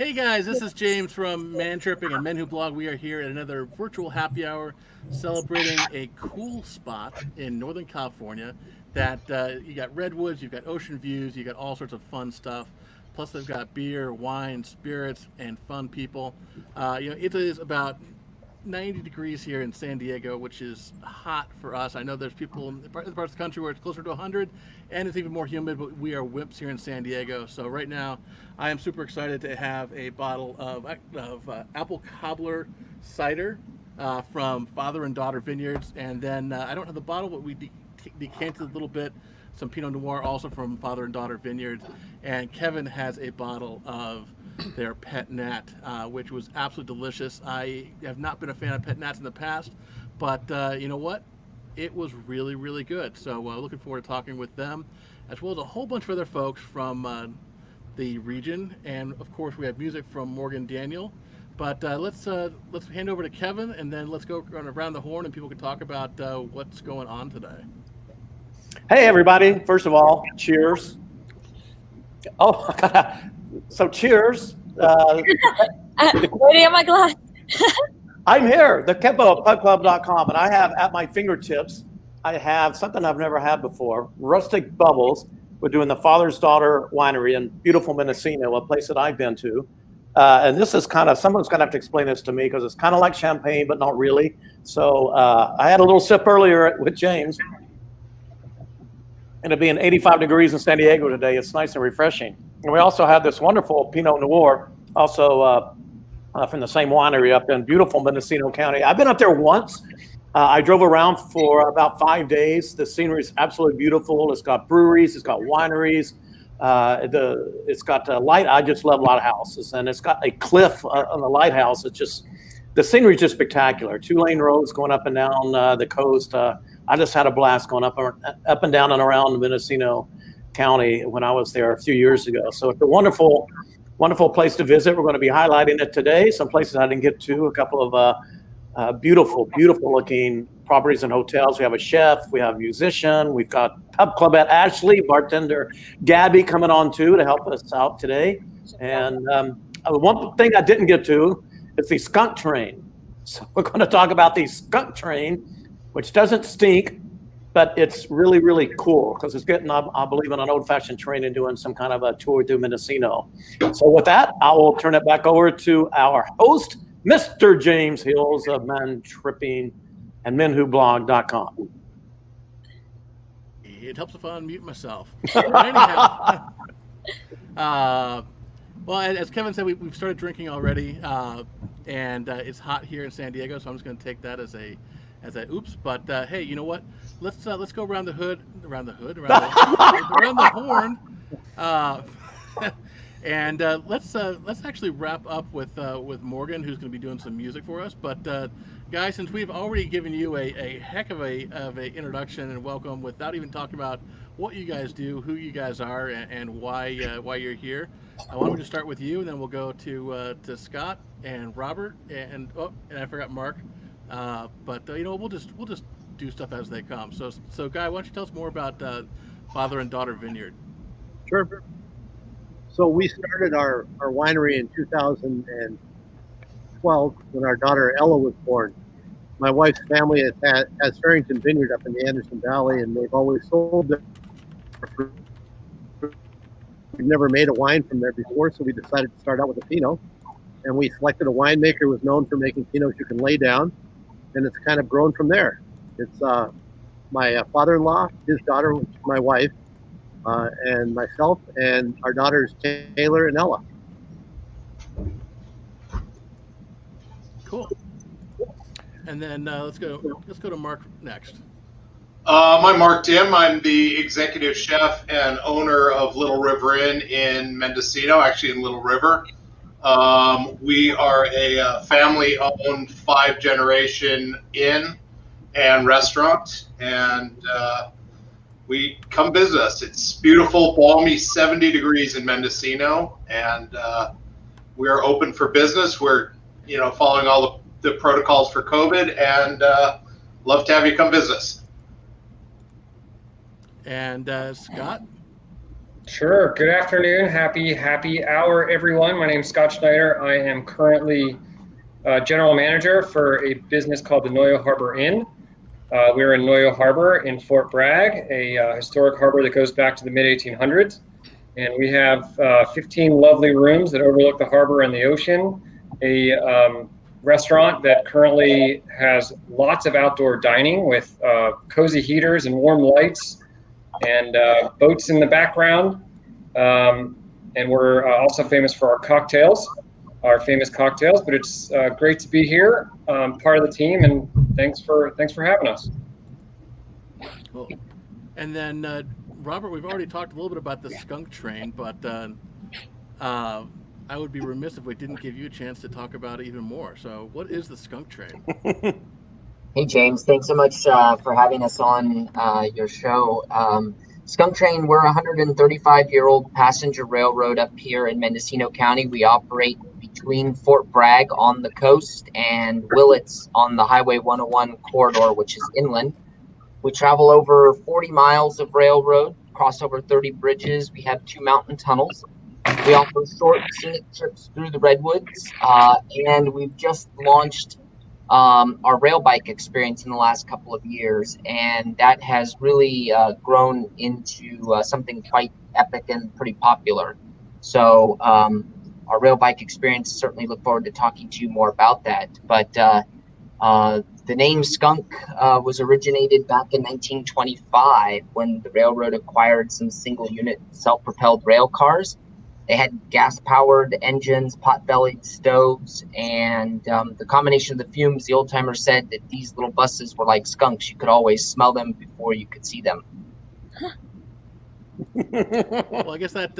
Hey guys, this is James from Man Tripping and Men Who Blog. We are here at another virtual happy hour celebrating a cool spot in Northern California that you got redwoods, you've got ocean views, you got all sorts of fun stuff. Plus, they've got beer, wine, spirits, and fun people. It is about 90 degrees here in San Diego, which is hot for us. I know there's people in parts of the country where it's closer to 100 and it's even more humid, but we are wimps here in San Diego. So right now, I am super excited to have a bottle of apple cobbler cider from Father and Daughter Vineyards. And then I don't have the bottle, but we decanted a little bit, some Pinot Noir also from Father and Daughter Vineyards. And Kevin has a bottle of their pet nat, which was absolutely delicious. I have not been a fan of pet nats in the past, but you know what? It was really, really good. So looking forward to talking with them, as well as a whole bunch of other folks from the region. And of course, we have music from Morgan Daniel. But let's hand over to Kevin, and then let's go around the horn, and people can talk about what's going on today. Hey, everybody. First of all, cheers. Oh, so cheers. Waiting on my glass. I'm here, the Kempo of Pubclubettes.com, and I have at my fingertips, I have something I've never had before, Rustic Bubbles. We're doing the Father's Daughter Winery in beautiful Mendocino, a place that I've been to. And this is someone's going to have to explain this to me because it's kind of like champagne, but not really. So I had a little sip earlier with James. And it being 85 degrees in San Diego today, it's nice and refreshing. And we also have this wonderful Pinot Noir, also from the same winery up in beautiful Mendocino County. I've been up there once. I drove around for about 5 days. The scenery is absolutely beautiful. It's got breweries, it's got wineries, it's got a light. I just love lighthouses, and it's got a cliff on the lighthouse. It's just, the scenery is just spectacular. 2-lane roads going up and down the coast. I just had a blast going up and down and around Mendocino County when I was there a few years ago. So it's a wonderful, wonderful place to visit. We're going to be highlighting it today. Some places I didn't get to, a couple of beautiful, beautiful looking properties and hotels. We have a chef, we have a musician, we've got Pubclubettes Ashley, bartender Gabi coming on too to help us out today. And one thing I didn't get to is the skunk train. So we're going to talk about the skunk train, which doesn't stink, but it's really, really cool because it's getting, I believe, on an old-fashioned train and doing some kind of a tour through Mendocino. So with that, I will turn it back over to our host, Mr. James Hills of Man Tripping and menwhoblog.com. It helps if I unmute myself. Anyhow, well, as Kevin said, we've started drinking already, and it's hot here in San Diego, so I'm just going to take that as a oops. But hey, you know what? Let's go around the horn, and let's actually wrap up with Morgan, who's going to be doing some music for us. But guys, since we've already given you a heck of a introduction and welcome, without even talking about what you guys do, who you guys are, and why you're here, why don't we just start with you, and then we'll go to Scott and Robert and I forgot Mark. But we'll just do stuff as they come. So Guy, why don't you tell us more about Father and Daughter Vineyard? Sure. So we started our winery in 2012 when our daughter Ella was born. My wife's family has Farrington Vineyard up in the Anderson Valley, and they've always sold their fruit. We've never made a wine from there before, so we decided to start out with a Pinot. And we selected a winemaker who was known for making Pinots you can lay down. And it's kind of grown from there. It's my father-in-law, his daughter, which is my wife, and myself, and our daughters Taylor and Ella. Cool. And then let's go to Mark next. I'm Mark Dim. I'm the executive chef and owner of Little River Inn in Mendocino, actually in Little River. We are a family-owned 5-generation inn and restaurant, and we come visit us. It's beautiful, balmy 70 degrees in Mendocino, and we are open for business. We're following all the protocols for COVID, and love to have you come visit us. And Scott? Sure. Good afternoon. Happy hour, everyone. My name is Scott Schneider. I am currently general manager for a business called the Noyo Harbor Inn. We're in Noyo Harbor in Fort Bragg, a historic harbor that goes back to the mid-1800s. And we have 15 lovely rooms that overlook the harbor and the ocean, a restaurant that currently has lots of outdoor dining with cozy heaters and warm lights, and boats in the background. And we're also famous for our famous cocktails. But it's great to be here, part of the team, and thanks for having us. Cool. And then, Robert, we've already talked a little bit about the skunk train, but I would be remiss if we didn't give you a chance to talk about it even more. So, what is the skunk train? Hey, James, thanks so much for having us on your show. Skunk Train, we're a 135-year-old passenger railroad up here in Mendocino County. We operate between Fort Bragg on the coast and Willits on the Highway 101 corridor, which is inland. We travel over 40 miles of railroad, cross over 30 bridges. We have 2 mountain tunnels. We offer short scenic trips through the Redwoods, and we've just launched our rail bike experience in the last couple of years, and that has really grown into something quite epic and pretty popular. So our rail bike experience, certainly look forward to talking to you more about that. But the name skunk was originated back in 1925 when the railroad acquired some single unit self-propelled rail cars. They had gas-powered engines, pot-bellied stoves, and the combination of the fumes, the old-timers said that these little buses were like skunks. You could always smell them before you could see them. Well, I guess that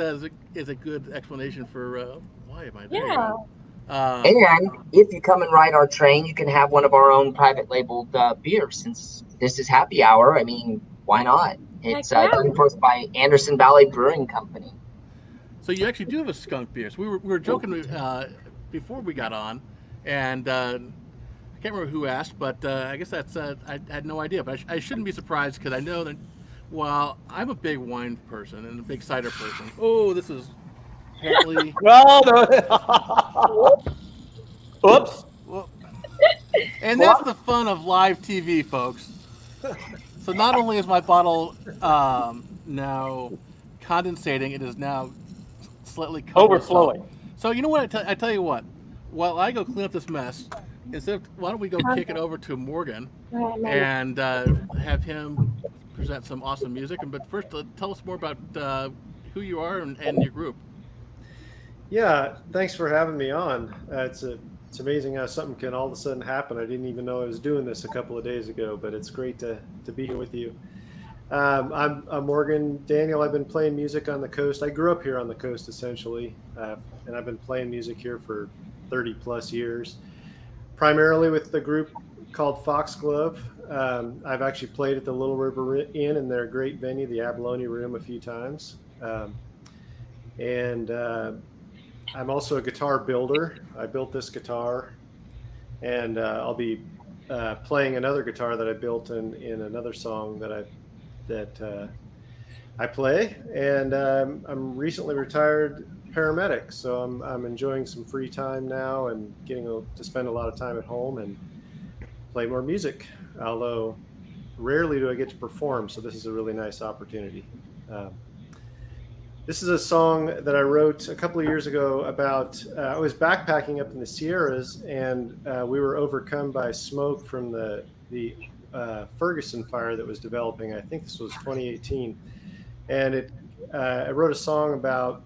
is a good explanation for why am I there? Yeah. And if you come and ride our train, you can have one of our own private labeled beers. Since this is happy hour, I mean, why not? It's done for us by Anderson Valley Brewing Company. So you actually do have a skunk beer. So we were joking before we got on, and I can't remember who asked, but I guess that's I had no idea. But I shouldn't be surprised because I know that while I'm a big wine person and a big cider person. Oh, this is apparently. Well, oops. And that's the fun of live TV, folks. So not only is my bottle now condensating, it is now slightly Overflowing. So you know what? I tell you what. While I go clean up this mess, why don't we go kick it over to Morgan and have him present some awesome music? But first, tell us more about who you are and your group. Yeah, thanks for having me on. It's amazing how something can all of a sudden happen. I didn't even know I was doing this a couple of days ago, but it's great to be here with you. I'm Morgan Daniel. I've been playing music on the coast. I grew up here on the coast, essentially, and I've been playing music here for 30 plus years, primarily with the group called Foxglove. I've actually played at the Little River Inn in their great venue, the Abalone Room, a few times. And I'm also a guitar builder. I built this guitar, and I'll be playing another guitar that I built in another song that I play. And I'm recently retired paramedic, so I'm enjoying some free time now and getting to spend a lot of time at home and play more music. Although rarely do I get to perform, so this is a really nice opportunity. This is a song that I wrote a couple of years ago about, I was backpacking up in the Sierras, and we were overcome by smoke from the Ferguson fire that was developing. I think this was 2018. And I wrote a song about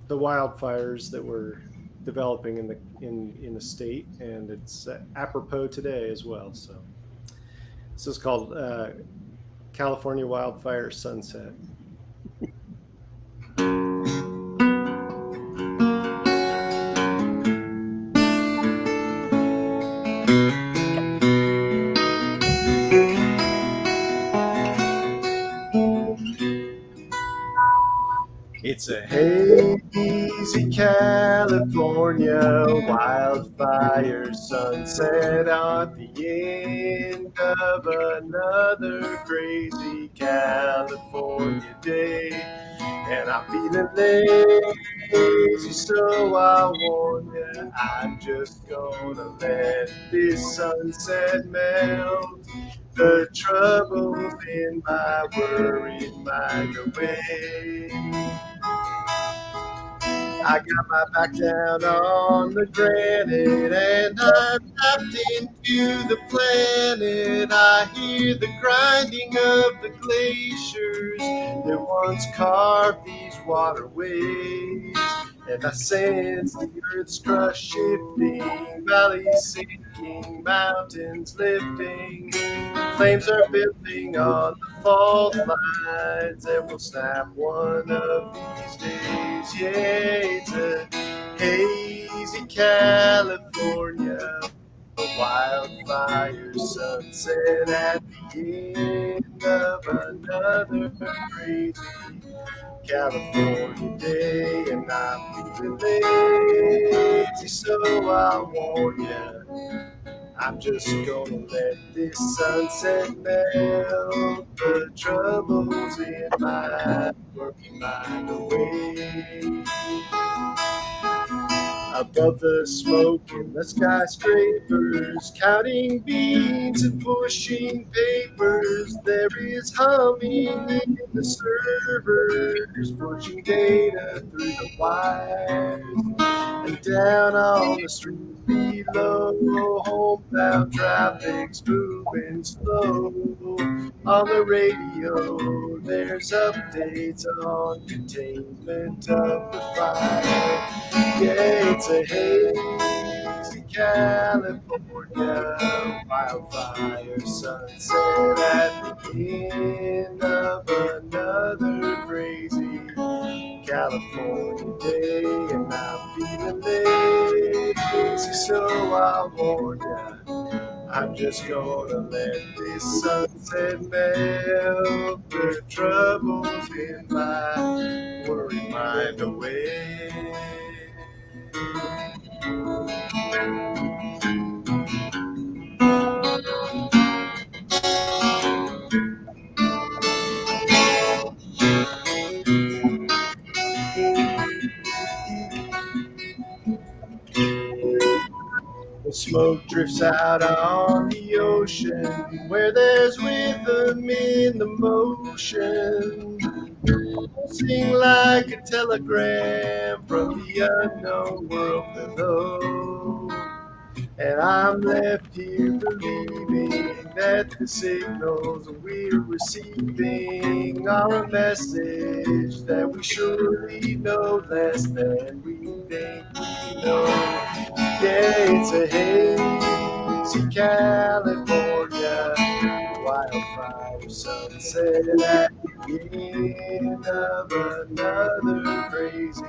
the wildfires that were developing in the state, and it's apropos today as well. So this is called California Wildfire Sunset. It's a hazy California wildfire sunset on the end of another crazy California day. And I'm feeling lazy, so I warn you, I'm just gonna let this sunset melt the troubles in my worried mind away. I got my back down on the granite and I'm tapped into the planet. I hear the grinding of the glaciers that once carved these waterways. And I sense the earth's crust shifting, valleys sinking, mountains lifting. Flames are building on the fault lines and we'll snap one of these days. Yeah, it's a hazy California, a wildfire sunset at the end of another crazy California day. And I'm feeling lazy, so I'll warn you, I'm just gonna let this sunset melt the troubles in my working mind away. Above the smoke in the skyscrapers, counting beans and pushing papers, there is humming in the servers, pushing data through the wires. And down on the street below, homebound traffic's moving slow. On the radio, there's updates on containment of the fire. Yeah, it's a hazy California wildfire sunset at the end of another crazy California day. And I'm feeling lazy, so I'll warn ya, I'm just gonna let this sunset melt the troubles in my worried mind away. The smoke drifts out on the ocean where there's rhythm in the motion, pulsing like a telegram from the unknown world below. And I'm left here believing that the signals we're receiving are a message that we surely know less than we think we know. Yeah, it's a hazy California wildfire sunset at the end of another crazy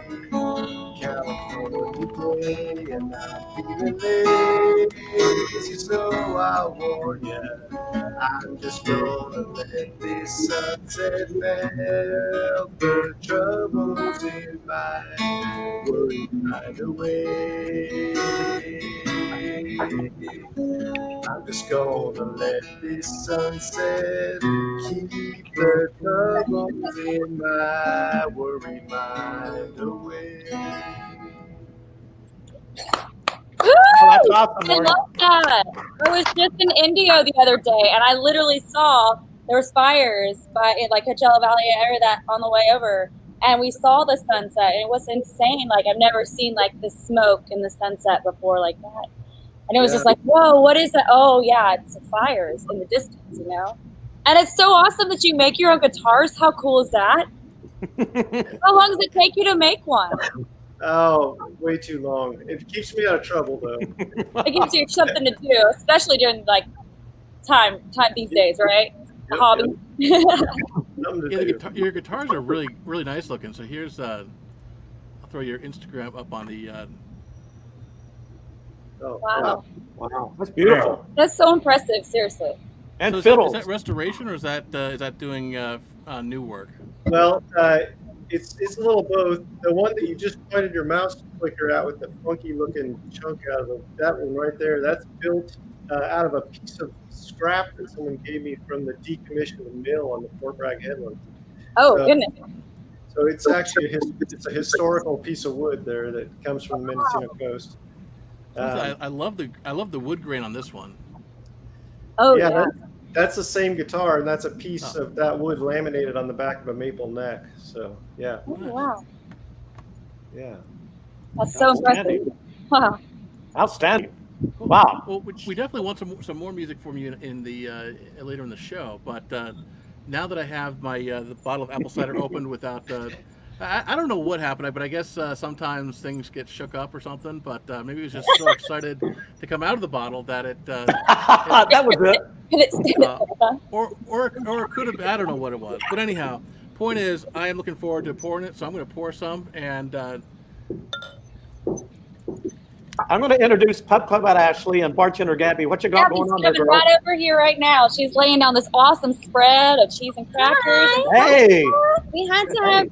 California day. And I'm feeling lazy, so I'll warn ya, I'm just gonna let this sunset melt the troubles in my worried mind away. I'm just gonna let this sunset keep the troubles in my worried mind away. Oh, that's awesome, I Morgan. love that. I was just in Indio the other day, and I literally saw there was fires by like Coachella Valley area that on the way over, and we saw the sunset, and it was insane. Like I've never seen like the smoke in the sunset before like that, and it was just like, whoa, what is that? Oh yeah, it's the fires in the distance, you know. And it's so awesome that you make your own guitars. How cool is that? How long does it take you to make one? Oh, way too long. It keeps me out of trouble though. It gives you something to do, especially during like time these days, right? Yep, Hobby. Something to do. Your guitars are really, really nice looking. So here's, I'll throw your Instagram up on the. Oh, Wow. Wow, that's beautiful. That's so impressive, seriously. And So fiddles. is that restoration or is that doing new work? Well, it's a little both. The one that you just pointed your mouse clicker at with the funky looking chunk out of that one right there, that's built out of a piece of scrap that someone gave me from the decommissioned mill on the Fort Bragg headland. Oh, So- goodness. So So it's actually it's a historical piece of wood there that comes from the Mendocino coast. I love the wood grain on this one. Oh yeah, yeah. That's the same guitar, and that's a piece of that wood laminated on the back of a maple neck. So yeah, Oh, wow. yeah. That's so impressive. Wow. Outstanding. Wow. Well, we definitely want some more music from you in the later in the show. But now that I have my the bottle of apple cider opened without, I don't know what happened, but I guess sometimes things get shook up or something. But maybe it was just so excited to come out of the bottle that it That was it. or it could have, I don't know what it was. But anyhow, point is, I am looking forward to pouring it, so I'm going to pour some and. I'm going to introduce Pubclubettes Ashley and bartender Gabi. What you got going on there, Gabi's girl? right over here right now. She's laying down this awesome spread of cheese and crackers. Hey. We had to have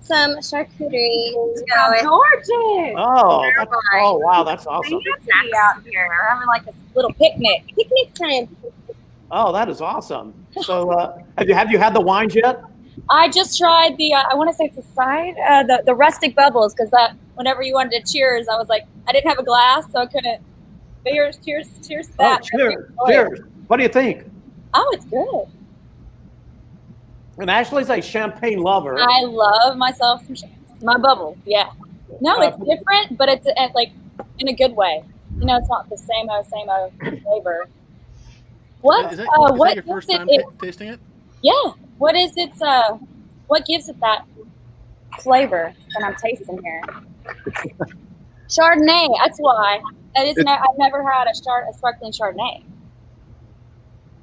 some charcuterie to go with. Gorgeous. Oh, wow, that's awesome. Snacks out here. We're having like a little picnic. Picnic time. Oh, that is awesome. So, have you had the wines yet? I just tried the, I want to say it's the side, the rustic bubbles, because that whenever you wanted to cheers, I was like, I didn't have a glass, so I couldn't. But cheers to that. Oh, cheers. What do you think? Oh, it's good. And Ashley's a champagne lover. I love myself some my bubbles. Yeah. No, it's different, but it's like in a good way. You know, it's not the same old flavor. What? Is that your first time tasting it? Yeah. What is it? What gives it that flavor that I'm tasting here? Chardonnay. That's why. I've never had a sparkling Chardonnay.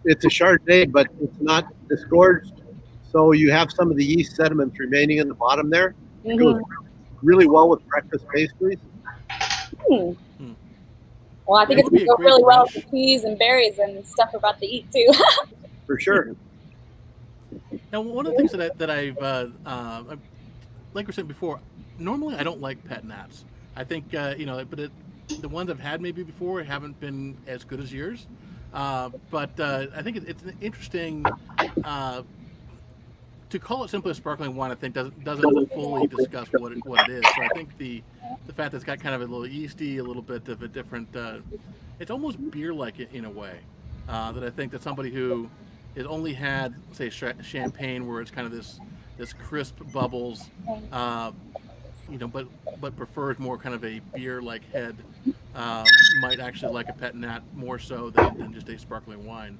It's a Chardonnay, but it's not disgorged. So you have some of the yeast sediments remaining in the bottom there. It goes really well with breakfast pastries. Well, I think it's going to go really well with the peas and berries and stuff we're about to eat too. For sure. Now, one of the things that I've like we said before, normally I don't like pet nats. I think but the ones I've had maybe before haven't been as good as yours. But I think it's an interesting. To call it simply a sparkling wine, I think doesn't fully discuss what it is. So I think the fact that it's got kind of a little yeasty, a little bit of a different, it's almost beer-like in a way. That I think that somebody who has only had, say, champagne, where it's kind of this crisp bubbles, but prefers more kind of a beer-like head, might actually like a pet nat more so than just a sparkling wine.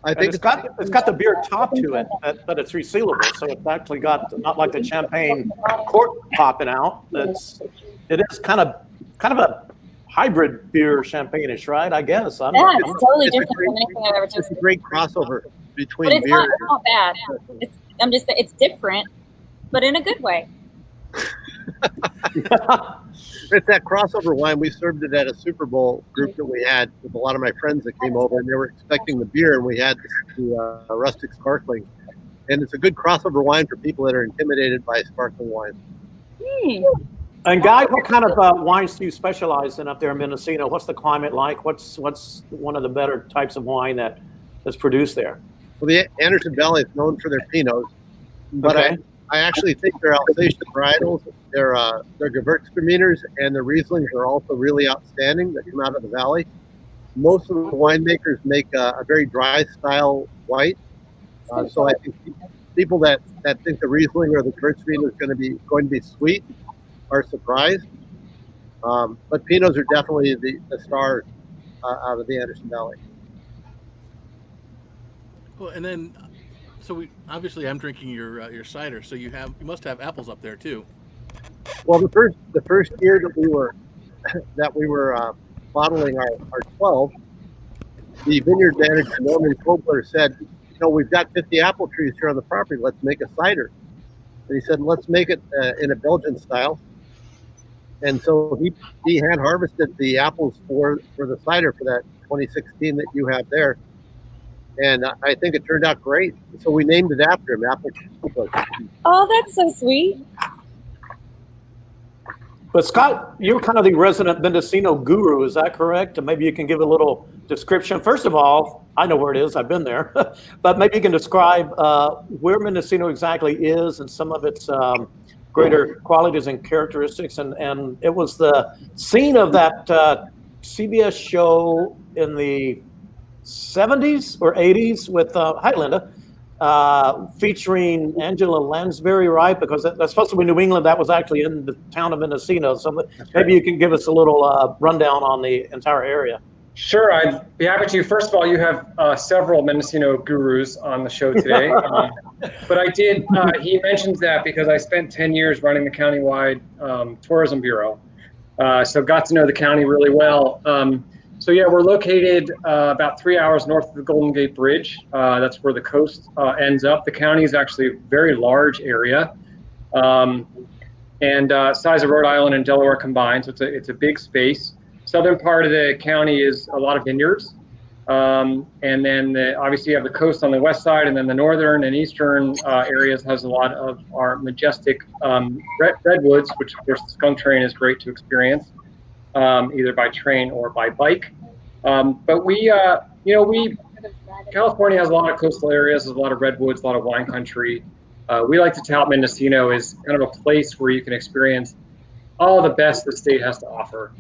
I think it's got the beer top to it, but it's resealable, so it's actually got not like the champagne cork popping out. It is kind of a hybrid beer champagne-ish, right? I guess. It's totally different from anything I've ever tasted. It's a great crossover between but it's beer. Not bad. It's different, but in a good way. It's that crossover wine. We served it at a Super Bowl group that we had with a lot of my friends that came over, and they were expecting the beer, and we had the rustic sparkling. And it's a good crossover wine for people that are intimidated by sparkling wine. And Guy, what kind of wines do you specialize in up there in Mendocino? What's the climate like? What's one of the better types of wine that's produced there? Well, the Anderson Valley is known for their Pinots, but Okay. I actually think their Alsatian varietals, their Gewürztraminers, and their Rieslings are also really outstanding that come out of the valley. Most of the winemakers make a very dry style white, so I think people that think the Riesling or the Gewürztraminer is going to be sweet are surprised. But Pinots are definitely the stars out of the Anderson Valley. Well, and then, so obviously I'm drinking your cider. So you must have apples up there too. Well, the first year that we were bottling our 12, the vineyard manager Norman Kobler said, we've got 50 apple trees here on the property. Let's make a cider. And he said, let's make it in a Belgian style. And so he hand harvested the apples for the cider for that 2016 that you have there. And I think it turned out great. So we named it after him, Apple. Oh, that's so sweet. But Scott, you're kind of the resident Mendocino guru, is that correct? And maybe you can give a little description. First of all, I know where it is, I've been there, but maybe you can describe where Mendocino exactly is and some of its greater qualities and characteristics. And it was the scene of that CBS show in the 70s or 80s with, hi Linda, featuring Angela Lansbury, right? Because that's supposed to be New England. That was actually in the town of Mendocino. So maybe you can give us a little rundown on the entire area. Sure, I'd be happy to. First of all, you have several Mendocino gurus on the show today. But I did, he mentions that because I spent 10 years running the countywide tourism bureau. So got to know the county really well. So yeah, we're located about 3 hours north of the Golden Gate Bridge. That's where the coast ends up. The county is actually a very large area, and size of Rhode Island and Delaware combined. So it's a big space. Southern part of the county is a lot of vineyards, and then obviously you have the coast on the west side, and then the northern and eastern areas has a lot of our majestic redwoods, which of course the skunk train is great to experience. Either by train or by bike. But California has a lot of coastal areas, there's a lot of redwoods, a lot of wine country. We like to tout Mendocino as kind of a place where you can experience all the best the state has to offer.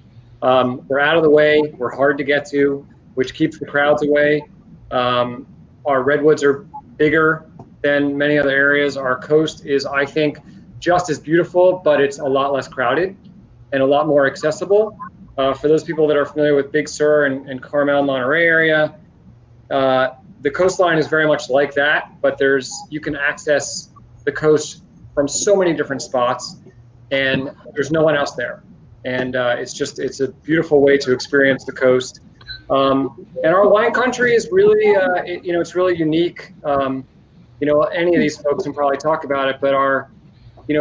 We're out of the way, we're hard to get to, which keeps the crowds away. Our redwoods are bigger than many other areas. Our coast is, I think, just as beautiful, but it's a lot less crowded and a lot more accessible. For those people that are familiar with Big Sur and Carmel, Monterey area, the coastline is very much like that, but you can access the coast from so many different spots, and there's no one else there. And it's a beautiful way to experience the coast. And our wine country is really, it's really unique. Any of these folks can probably talk about it, but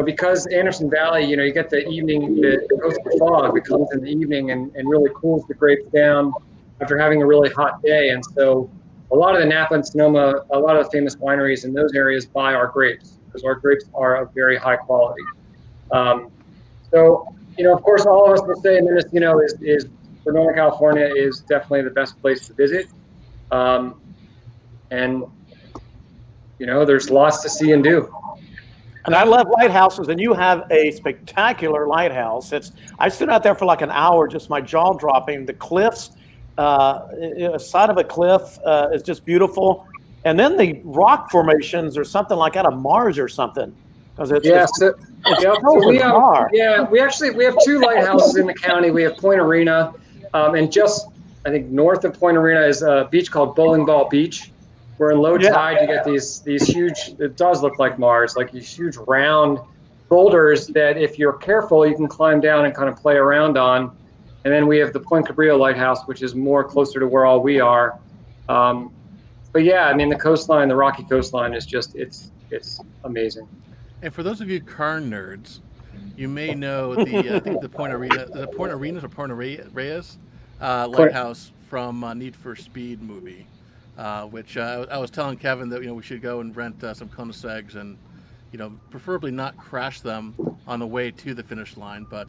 because Anderson Valley, you get the evening, the coastal fog that comes in the evening and really cools the grapes down after having a really hot day. And so a lot of the Napa and Sonoma, a lot of the famous wineries in those areas buy our grapes because our grapes are of very high quality. Of course, all of us will say Mendocino is for Northern California is definitely the best place to visit. There's lots to see and do. And I love lighthouses, and you have a spectacular lighthouse. I stood out there for like an hour, just my jaw dropping. The cliffs, side of a cliff is just beautiful. And then the rock formations are something like out of Mars or something. We have two lighthouses in the county. We have Point Arena, and just I think north of Point Arena is a beach called Bowling Ball Beach. Where in low tide, you get these huge, it does look like Mars, like these huge round boulders that if you're careful, you can climb down and kind of play around on. And then we have the Point Cabrillo Lighthouse, which is more closer to where all we are. The coastline, the rocky coastline is just, it's amazing. And for those of you car nerds, you may know the Point Reyes lighthouse from Need for Speed movie. Which I was telling Kevin that we should go and rent some Koenigseggs and preferably not crash them on the way to the finish line. But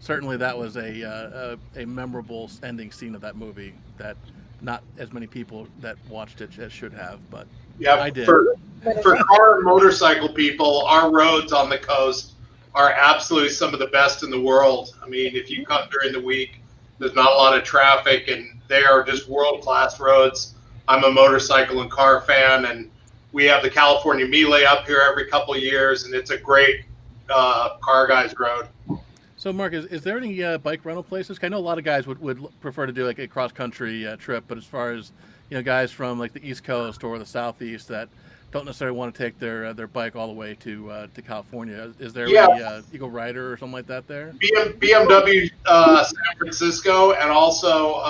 certainly that was a memorable ending scene of that movie that not as many people that watched it as should have. But yeah, I did. For car and motorcycle people, our roads on the coast are absolutely some of the best in the world. I mean, if you come during the week, there's not a lot of traffic, and they are just world-class roads. I'm a motorcycle and car fan, and we have the California Melee up here every couple of years, and it's a great car guys road. So, Mark, is there any bike rental places? I know a lot of guys would prefer to do like a cross-country trip, but as far as guys from like the East Coast or the Southeast that don't necessarily want to take their bike all the way to California, is there any Eagle Rider or something like that there? BMW San Francisco, and also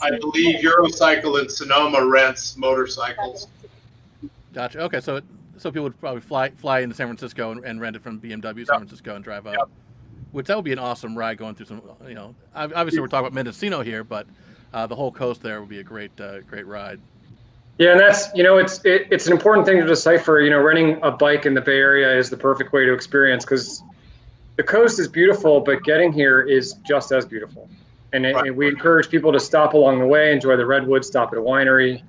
I believe Eurocycle in Sonoma rents motorcycles. Gotcha. Okay, so people would probably fly into San Francisco and rent it from BMW San Francisco and drive up. Which that would be an awesome ride going through some. Obviously we're talking about Mendocino here, but the whole coast there would be a great ride. Yeah, and that's it's an important thing to decipher. Renting a bike in the Bay Area is the perfect way to experience because the coast is beautiful, but getting here is just as beautiful. And we encourage people to stop along the way, enjoy the Redwoods, stop at a winery.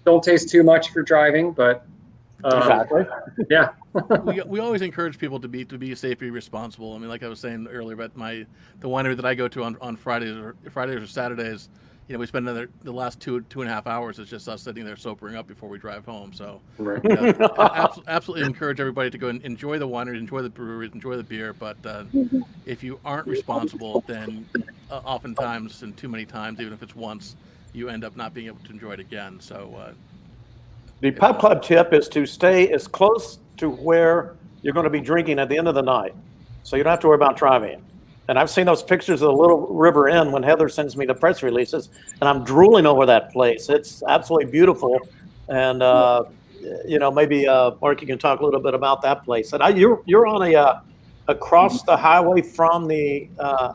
Don't taste too much if you're driving, but Exactly. yeah. we always encourage people to be safe, be responsible. I mean, like I was saying earlier about the winery that I go to on Fridays or Saturdays. You know, we spend the last 2.5 hours. It's just us sitting there sobering up before we drive home. So, Right. absolutely encourage everybody to go and enjoy the wineries, enjoy the breweries, enjoy the beer. But if you aren't responsible, then oftentimes and too many times, even if it's once, you end up not being able to enjoy it again. So, The pub club tip is to stay as close to where you're going to be drinking at the end of the night, so you don't have to worry about driving. And I've seen those pictures of the Little River Inn when Heather sends me the press releases, and I'm drooling over that place. It's absolutely beautiful. And, you know, maybe, Mark, you can talk a little bit about that place. And you're on across the highway from the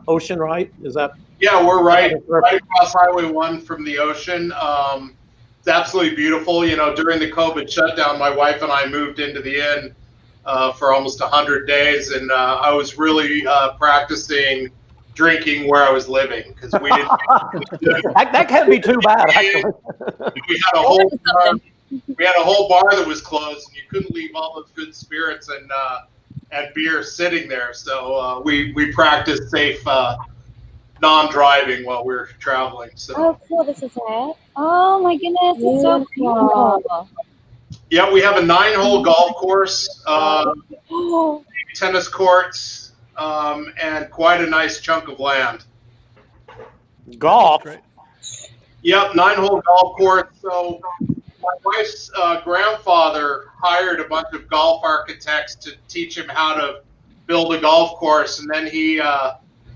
ocean, right? Is that? Yeah, we're right across Highway 1 from the ocean. It's absolutely beautiful. You know, during the COVID shutdown, my wife and I moved into the inn for almost 100 days, and I was really practicing drinking where I was living because we didn't. that can't be too bad, actually. We had a whole bar that was closed, and you couldn't leave all those good spirits and beer sitting there. So we practiced safe non-driving while we were traveling. So. Oh, cool! This is it. Oh my goodness, it's so cool. Yeah, we have a 9-hole golf course, tennis courts, and quite a nice chunk of land. Golf? Yep, 9-hole golf course. So my wife's grandfather hired a bunch of golf architects to teach him how to build a golf course, and then he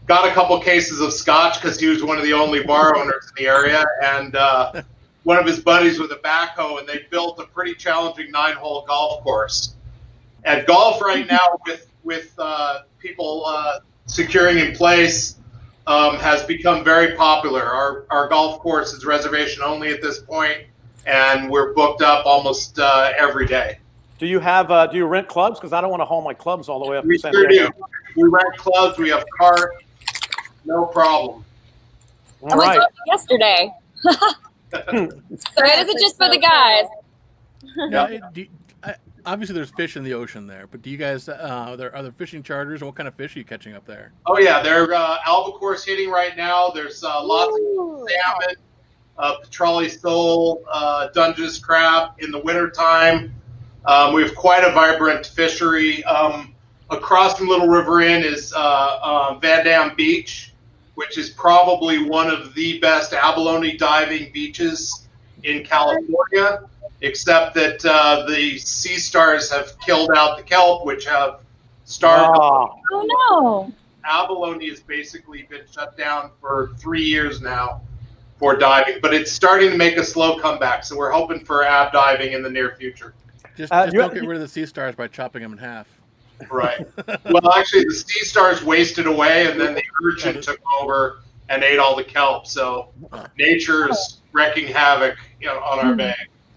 got a couple cases of scotch because he was one of the only bar owners in the area, and one of his buddies with a backhoe, and they built a pretty challenging 9-hole golf course. And golf right now, with people securing in place, has become very popular. Our golf course is reservation only at this point, and we're booked up almost every day. Do you rent clubs? Because I don't want to haul my clubs all the way up We to San sure Diego. do. We rent clubs. We have carts. No problem. All right. Yesterday. So it isn't just for the guys. Yeah, obviously there's fish in the ocean there, but do you guys are there fishing charters, and what kind of fish are you catching up there? Oh yeah, they're albacore hitting right now. There's lots of salmon, petrale sole, Dungeness crab in the wintertime. We have quite a vibrant fishery. Across from Little River Inn is Van Dam Beach, which is probably one of the best abalone diving beaches in California, except that the sea stars have killed out the kelp, which have starved. Oh. Oh no! Abalone has basically been shut down for 3 years now for diving, but it's starting to make a slow comeback, so we're hoping for ab diving in the near future. Just don't get rid of the sea stars by chopping them in half. Right. Well, actually, the sea stars wasted away, and then the urchin took over and ate all the kelp. So nature's wreaking havoc, on our bay.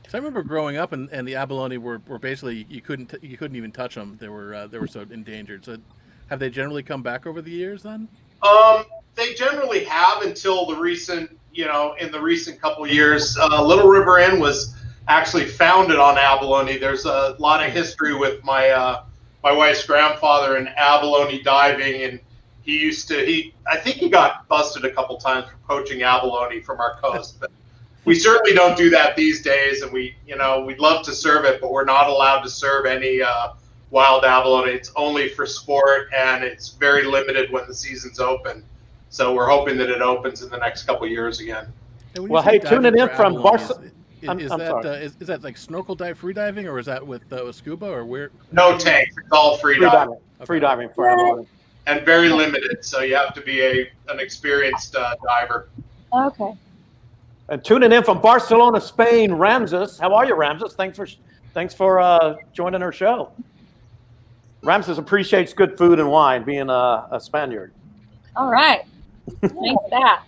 So I remember growing up, and the abalone were basically you couldn't even touch them. They were so endangered. So have they generally come back over the years then? They generally have until the recent, in the recent couple of years. Little River Inn was actually founded on abalone. There's a lot of history with my wife's grandfather in abalone diving, and I think he got busted a couple times for poaching abalone from our coast. But we certainly don't do that these days, and we'd love to serve it, but we're not allowed to serve any wild abalone. It's only for sport, and it's very limited when the season's open. So we're hoping that it opens in the next couple of years again. Well, hey, tuning in from Barcelona. Is that like snorkel dive, free diving, or is that with scuba, or where? No tanks. It's all free diving. Free diving for abalone. And very limited, so you have to be an experienced diver. Okay. And tuning in from Barcelona, Spain, Ramses. How are you, Ramses? Thanks for joining our show. Ramses appreciates good food and wine, being a Spaniard. All right. Thanks for that.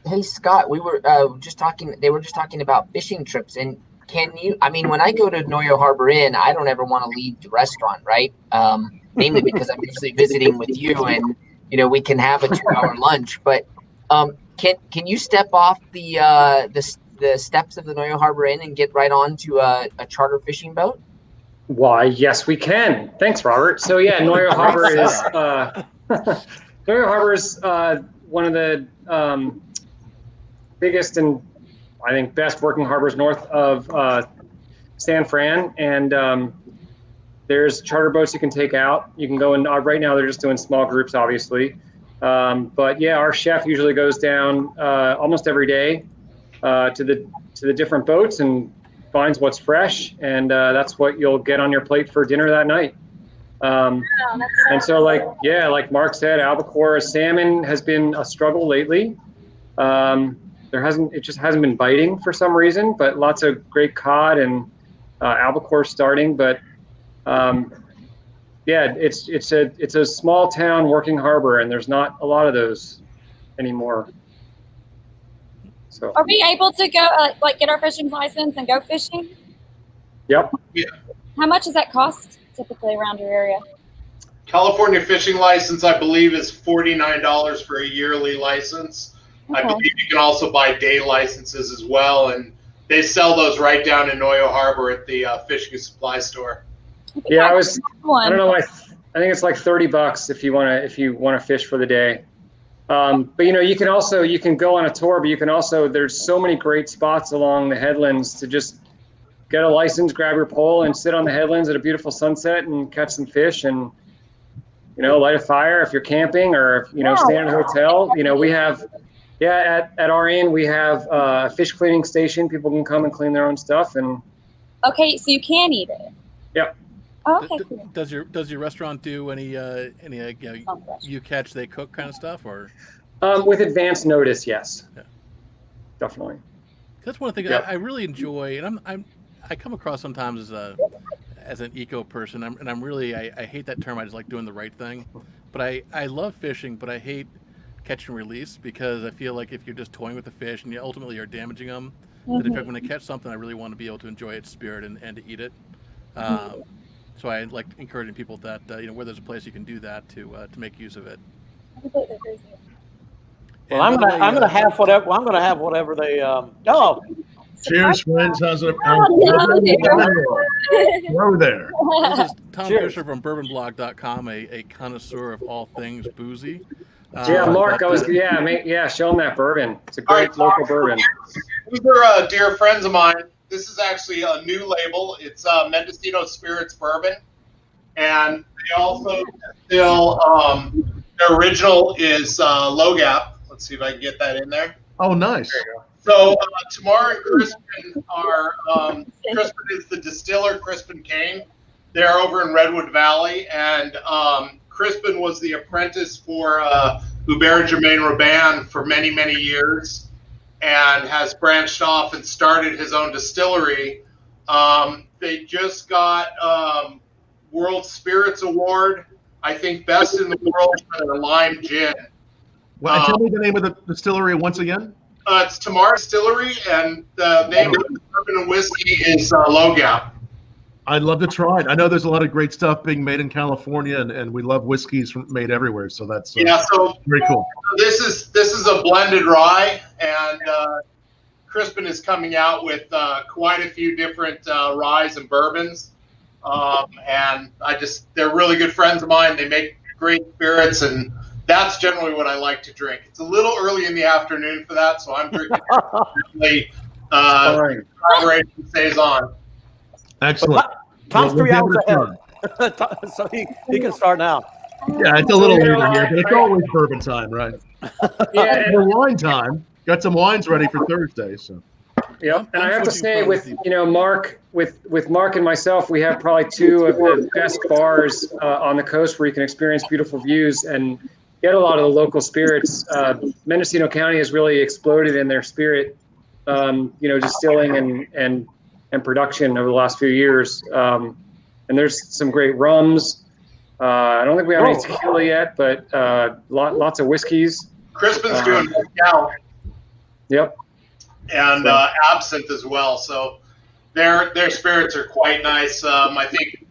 Hey Scott, we were just talking. They were just talking about fishing trips, and can you? I mean, when I go to Noyo Harbor Inn, I don't ever want to leave the restaurant, right? mainly because I'm usually visiting with you, and we can have a 2-hour lunch. But can you step off the steps of the Noyo Harbor Inn and get right on to a charter fishing boat? Why, yes, we can. Thanks, Robert. So yeah, Noyo Harbor is Noyo Harbor is one of the biggest and I think best working harbors north of San Fran, and there's charter boats you can take out. You can go in. Right now, they're just doing small groups, obviously. But yeah, our chef usually goes down almost every day to the different boats and finds what's fresh, and that's what you'll get on your plate for dinner that night. And so, like Mark said, albacore, salmon has been a struggle lately. It just hasn't been biting for some reason, but lots of great cod and albacore starting. But yeah, it's a small town working harbor, and there's not a lot of those anymore. So are we able to go get our fishing license and go fishing? Yep. Yeah. How much does that cost typically around your area? California fishing license, I believe, is $49 for a yearly license. Okay. I believe you can also buy day licenses as well, and they sell those right down in Noyo Harbor at the fishing supply store. Yeah, I don't know. I think it's like $30 if you want to fish for the day. But you can go on a tour, but you can also, there's so many great spots along the headlands to just get a license, grab your pole, and sit on the headlands at a beautiful sunset and catch some fish, and light a fire if you're camping, or stay in a hotel. We have at our inn we have a fish cleaning station. People can come and clean their own stuff. And okay, so you can eat it. Yep. Oh, okay. Cool. Does your restaurant do any you catch they cook kind of stuff, or? With advance notice, yes. Yeah. Definitely. That's one thing I really enjoy, and I come across sometimes as an eco person, and I'm really I hate that term. I just like doing the right thing, but I love fishing, but I hate catch and release, because I feel like if you're just toying with the fish and you ultimately are damaging them, that if I'm going to catch something, I really want to be able to enjoy its spirit and to eat it. So I like encouraging people that where there's a place you can do that to make use of it. Well, I'm gonna have whatever they. Cheers, friends. How's it? Over there. This is Tom Fisher from BourbonBlog.com, a connoisseur of all things boozy. Yeah, Mark, show them that bourbon. It's a great local bourbon. These are dear friends of mine. This is actually a new label. It's Mendocino Spirits Bourbon, and they also distill. Their original is Low Gap. Let's see if I can get that in there. Oh, nice. There you go. So Tamar and Crispin are Crispin is the distiller, Crispin Kane. They're over in Redwood Valley, and Crispin was the apprentice for Hubert Germain Robin for many, many years, and has branched off and started his own distillery. They just got World Spirits Award, I think best in the world for their lime gin. Well, tell me the name of the distillery once again. It's Tamar Distillery, and the name of the bourbon and whiskey is Low Gap. I'd love to try it. I know there's a lot of great stuff being made in California, and we love whiskeys made everywhere. So that's so very cool. This is a blended rye, and Crispin is coming out with quite a few different ryes and bourbons, and they're really good friends of mine. They make great spirits, and that's generally what I like to drink. It's a little early in the afternoon for that, so I'm drinking Operation Saison. Excellent. Tom's 3 hours ahead, so he can start now. Yeah, it's a little later here, but it's always bourbon time, right? Yeah, and wine time. Got some wines ready for Thursday. So. Yep, and I have to say, with Mark, with Mark and myself, we have probably two of the best bars on the coast where you can experience beautiful views and get a lot of the local spirits. Mendocino County has really exploded in their spirit, distilling and production over the last few years. And there's some great rums. I don't think we have any tequila yet, but lots of whiskeys. Crispin's doing mezcal. Yep. And absinthe as well. So their spirits are quite nice. I think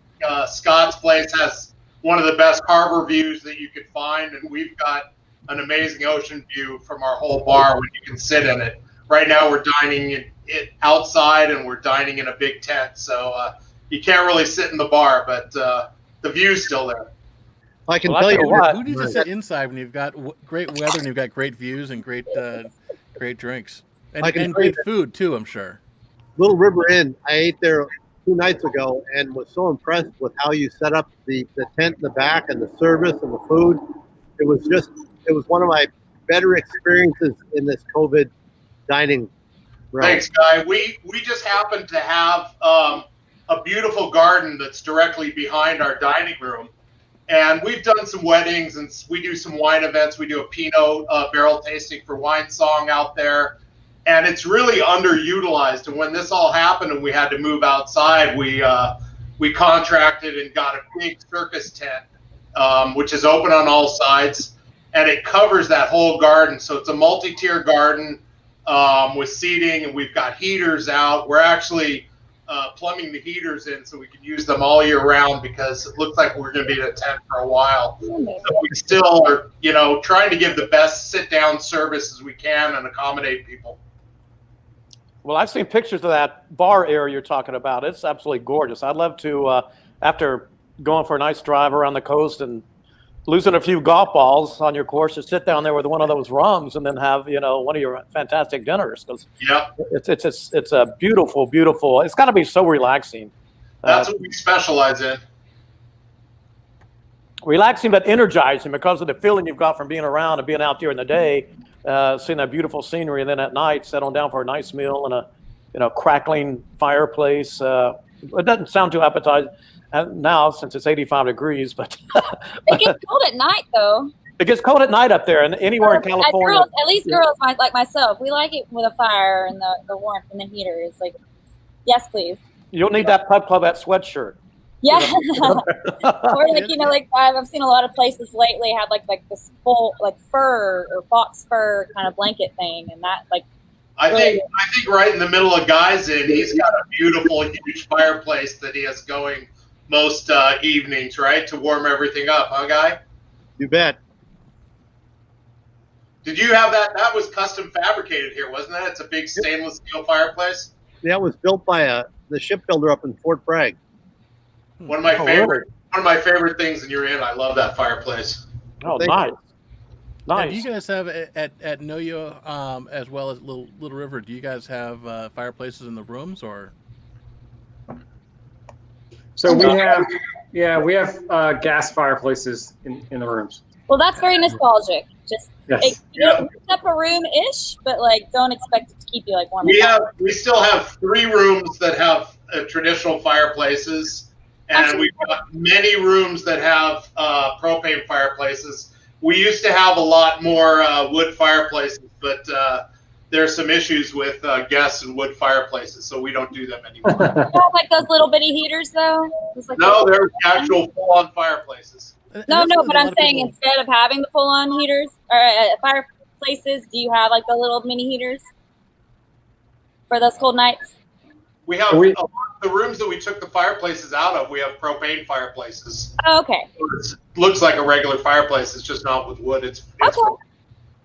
Scott's place has one of the best harbor views that you could find, and we've got an amazing ocean view from our whole bar when you can sit in it. Right now we're dining it outside, and we're dining in a big tent, so you can't really sit in the bar, but the view's still there. I can tell you what. Who needs to sit inside when you've got great weather and you've got great views and great drinks and great food too? I'm sure. Little River Inn. I ate there 2 nights ago and was so impressed with how you set up the tent in the back and the service and the food. It was one of my better experiences in this COVID dining realm. Thanks, Guy. We just happen to have a beautiful garden that's directly behind our dining room. And we've done some weddings, and we do some wine events. We do a Pinot barrel tasting for Wine Song out there. And it's really underutilized. And when this all happened and we had to move outside, we contracted and got a big circus tent, which is open on all sides. And it covers that whole garden. So it's a multi-tier garden with seating, and we've got heaters out. We're actually plumbing the heaters in so we can use them all year round, because it looks like we're going to be in a tent for a while. So we still are, trying to give the best sit-down service as we can and accommodate people. Well, I've seen pictures of that bar area you're talking about. It's absolutely gorgeous. I'd love to, after going for a nice drive around the coast and losing a few golf balls on your course, to sit down there with one of those rums and then have, one of your fantastic dinners. Because it's a beautiful, beautiful. It's got to be so relaxing. That's what we specialize in. Relaxing but energizing, because of the feeling you've got from being around and being out there in the day, seeing that beautiful scenery, and then at night settling down for a nice meal and a crackling fireplace. It doesn't sound too appetizing now since it's 85 degrees, but it gets cold at night though. It gets cold at night up there, and anywhere in California. At least girls like myself, we like it with a fire and the warmth and the heater. It's like, yes, please. You'll need that Pubclubettes sweatshirt. Yeah. Or I've seen a lot of places lately have like this full fur or fox fur kind of blanket thing, and that I think right in the middle of Guy's Inn, he's got a beautiful, huge fireplace that he has going most evenings, right, to warm everything up, huh, Guy? You bet. Did you have that? That was custom fabricated here, wasn't it? It's a big stainless steel fireplace. Yeah, it was built by the shipbuilder up in Fort Bragg. One of my favorite things in your inn. I love that fireplace. Oh, nice. Nice. Do you guys have at Noyo as well as Little River? Do you guys have fireplaces in the rooms, or? So we have gas fireplaces in the rooms. Well, that's very nostalgic. Just up a room-ish, but don't expect it to keep you warm. We still have 3 rooms that have traditional fireplaces, and we've got many rooms that have propane fireplaces. We used to have a lot more wood fireplaces, but there's some issues with gas and wood fireplaces, so we don't do them anymore. Like those little bitty heaters, though? No, they're actual full-on fireplaces. No, but I'm saying instead of having the full-on heaters or fireplaces, do you have the little mini heaters for those cold nights? We have the rooms that we took the fireplaces out of. We have propane fireplaces. Oh, okay. It looks like a regular fireplace. It's just not with wood. It's okay.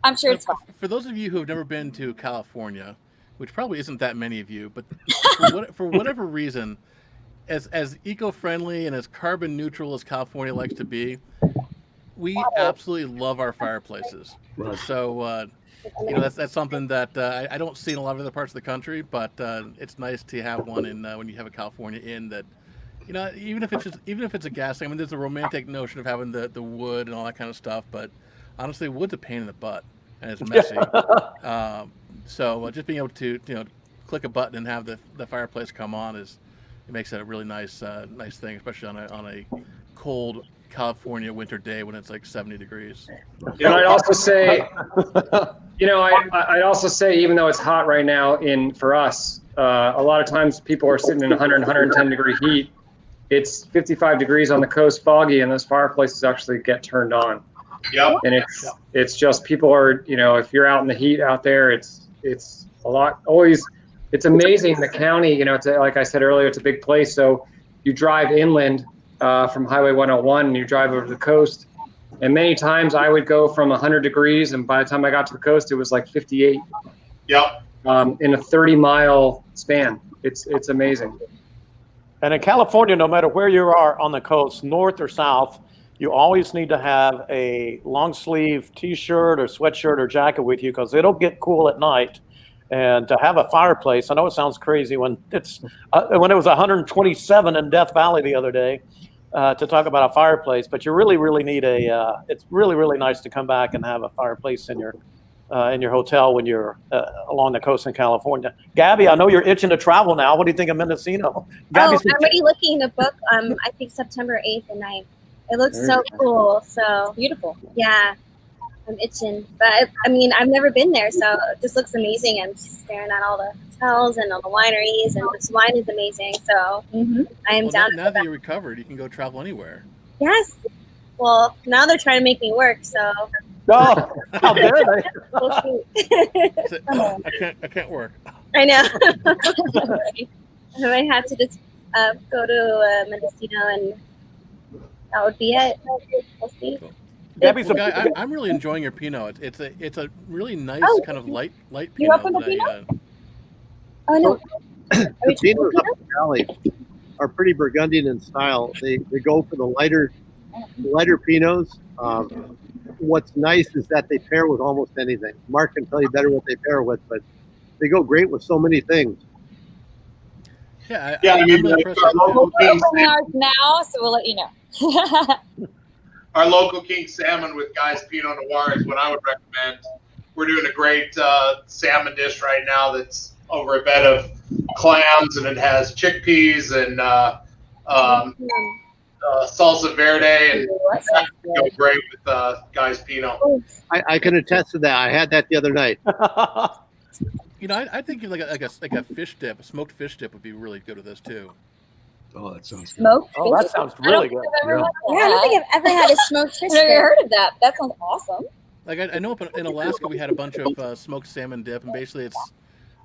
I'm sure it's fine. For those of you who have never been to California, which probably isn't that many of you, but for whatever reason, as eco-friendly and as carbon neutral as California likes to be, we absolutely love our fireplaces. Right. So that's something that I don't see in a lot of other parts of the country, but it's nice to have one when you have a California inn that, even if it's a gas thing. I mean, there's a romantic notion of having the wood and all that kind of stuff, but honestly, wood's a pain in the butt and it's messy. So just being able to click a button and have the fireplace come on it makes it a really nice thing, especially on a cold California winter day when it's 70 degrees. And I'd also say, I'd also say, even though it's hot right now for us, a lot of times people are sitting in 100, 110 degree heat. It's 55 degrees on the coast, foggy, and those fireplaces actually get turned on. Yep. And it's just people are, if you're out in the heat out there, it's a lot. Always, it's amazing. The county, it's like I said earlier, it's a big place. So you drive inland from Highway 101, and you drive over the coast. And many times I would go from 100 degrees, and by the time I got to the coast, it was like 58. Yep. In a 30-mile span. It's amazing. And in California, no matter where you are on the coast, north or south, you always need to have a long sleeve T-shirt or sweatshirt or jacket with you because it'll get cool at night. And to have a fireplace, I know it sounds crazy when it was 127 in Death Valley the other day to talk about a fireplace, but you really, really need it's really, really nice to come back and have a fireplace in your hotel when you're along the coast in California. Gabby, I know you're itching to travel now. What do you think of Mendocino? I'm already looking to book. I think September 8th and 9th. It looks so cool. So Beautiful. yeah, I'm itching. But I mean, I've never been there, so it just looks amazing. I'm just staring at all the hotels and all the wineries, and this wine is amazing. So I am down. Now that you're recovered, you can go travel anywhere. Yes. Well, now they're trying to make me work, so. Oh, how dare they? We'll see. I can't work. I know. I might have to just go to Mendocino, and that would be it. We'll see. Gabby's I'm really enjoying your Pinot. It's a really nice kind of light Pinot. You up on the Pinot? Oh no. The Pinots up in the valley are pretty Burgundian in style. They go for the lighter Pinots. What's nice is that they pair with almost anything. Mark can tell you better what they pair with, but they go great with so many things. Yeah, I mean, really like our local We're king, opening ours now, so we'll let you know. our local king salmon with Guy's Pinot Noir is what I would recommend. We're doing a great salmon dish right now that's over a bed of clams, and it has chickpeas and salsa verde, and go great with Guy's Pinot. I can attest to that. I had that the other night. I think like a fish dip, a smoked fish dip would be really good with this too. Oh, that sounds good. Smoked Oh, that sounds really good. Yeah, I don't think I've ever had a smoked fish. I've never heard of that. That sounds awesome. Like I know up in Alaska we had a bunch of smoked salmon dip, and basically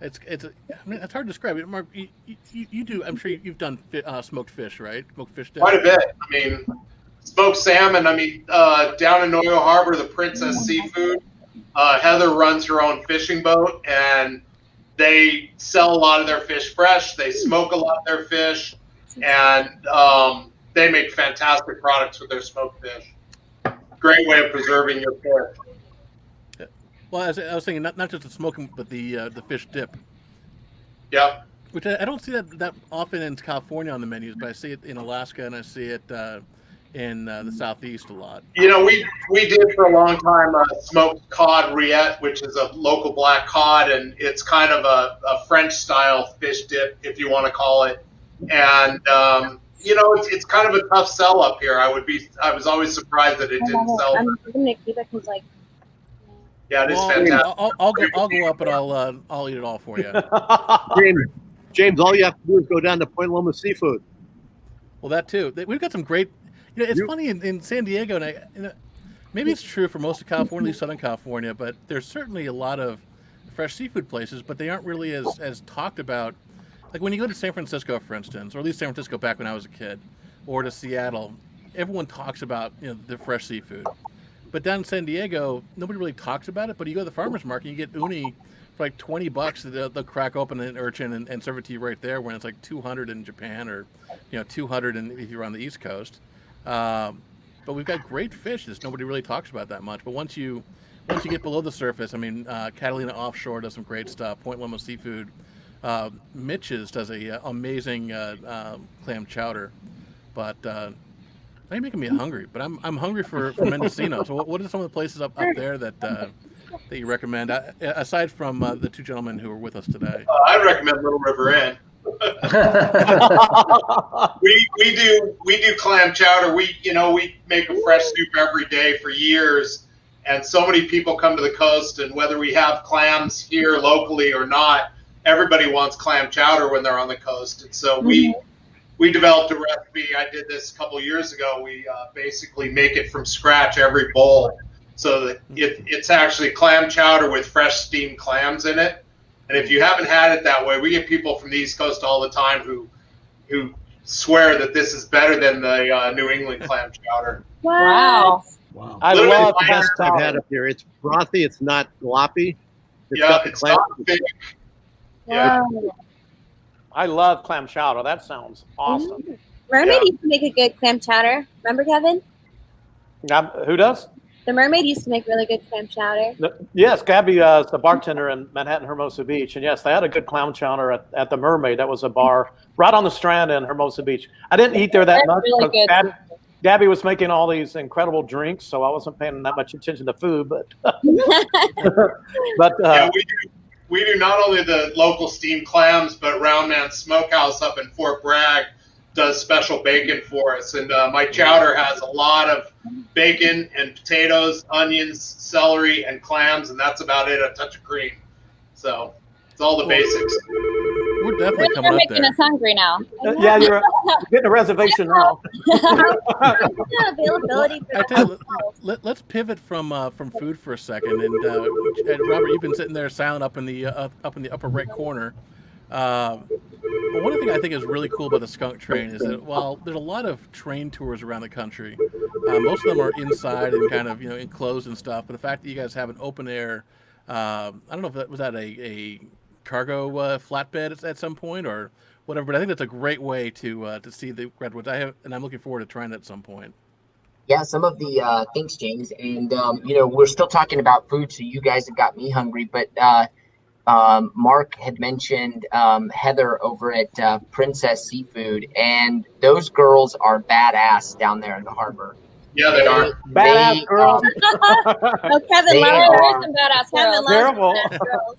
it's hard to describe it. Mark, you do. I'm sure you've done smoked fish, right? Smoked fish dip. Quite a bit. I mean, smoked salmon. I mean, down in Noyo Harbor, the Princess Seafood, Heather runs her own fishing boat, and they sell a lot of their fish fresh. They smoke a lot of their fish, and they make fantastic products with their smoked fish. Great way of preserving your fish. Well, I was thinking not just the smoking, but the fish dip. Yep. Which I don't see that often in California on the menus, but I see it in Alaska and I see it in the Southeast a lot. You know, we did for a long time smoked cod rillette, which is a local black cod, and it's kind of a French-style fish dip, if you want to call it. And it's kind of a tough sell up here. I was always surprised that it didn't sell. I'm looking at Quebec was like. Yeah, it is fantastic. I'll go up and I'll eat it all for you. James, all you have to do is go down to Point Loma Seafood. Well, that too. We've got some great. It's funny in San Diego, and maybe it's true for most of California, at least Southern California, but there's certainly a lot of fresh seafood places, but they aren't really as talked about. Like when you go to San Francisco, for instance, or at least San Francisco back when I was a kid, or to Seattle, everyone talks about the fresh seafood. But down in San Diego, nobody really talks about it. But you go to the farmer's market, you get uni for like $20. They'll crack open an urchin and serve it to you right there, when it's like $200 in Japan, or $200 if you're on the East Coast. But we've got great fish that nobody really talks about that much. But once you get below the surface, I mean, Catalina Offshore does some great stuff. Point Loma Seafood, Mitch's does a amazing clam chowder. But now you're making me hungry. But I'm hungry for Mendocino. So what are some of the places up there that you recommend, aside from the two gentlemen who are with us today? I recommend Little River Inn. we do clam chowder. We make a fresh soup every day for years, and so many people come to the coast, and whether we have clams here locally or not, everybody wants clam chowder when they're on the coast. And so we developed a recipe. I did this a couple of years ago. We basically make it from scratch every bowl, so that it's actually clam chowder with fresh steamed clams in it. And if you haven't had it that way, we get people from the East Coast all the time who swear that this is better than the New England clam chowder. Wow. Wow. I Literally love the clam best I've had chowder. up here. It's brothy. It's not gloppy. It's Yeah, got the it's clam. not big. Yeah. Wow. I love clam chowder. That sounds awesome. Mermaid Yeah. used to make a good clam chowder. Remember, Kevin? Who does? The Mermaid used to make really good clam chowder. Yes, Gabi is the bartender in Manhattan, Hermosa Beach. And yes, they had a good clam chowder at the Mermaid. That was a bar right on the Strand in Hermosa Beach. I didn't eat there that That's much really because good. Gabi was making all these incredible drinks, so I wasn't paying that much attention to food. But Yeah, we do not only the local steamed clams, but Roundman Smokehouse up in Fort Bragg does special bacon for us. And my chowder has a lot of bacon and potatoes, onions, celery, and clams, and that's about it, a touch of cream. So it's all the basics. We're definitely You're coming up making there. us hungry now. yeah, you're getting a reservation now. The availability for I tell you, let's pivot from food for a second. And Robert, you've been sitting there silent up in the upper right corner. But one thing I think is really cool about the skunk train is that while there's a lot of train tours around the country, most of them are inside and kind of enclosed and stuff. But the fact that you guys have an open air, I don't know if that was a cargo flatbed at some point or whatever. But I think that's a great way to see the redwoods. And I'm looking forward to trying it at some point. Yeah, some of the thanks, James. And we're still talking about food, so you guys have got me hungry. But Mark had mentioned Heather over at Princess Seafood, and those girls are badass down there in the harbor. Yeah, they are. Badass girls. Oh, Kevin They loves are- There's some badass Kevin girls. loves Terrible. badass girls.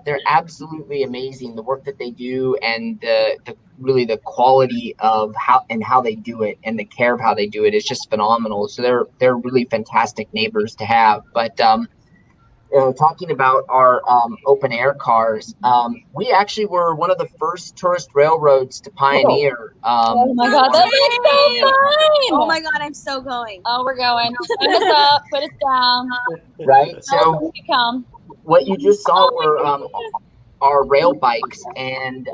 they're absolutely amazing. The work that they do, and the really the quality of how they do it, and the care of how they do it is just phenomenal. So they're really fantastic neighbors to have. But talking about our open air cars, we actually were one of the first tourist railroads to pioneer. Oh my god, that looks so fun! Oh my god, I'm so going. Oh, we're going. Sign us up, put us down. Right. Tell us So when you come. what you just saw were our rail bikes, and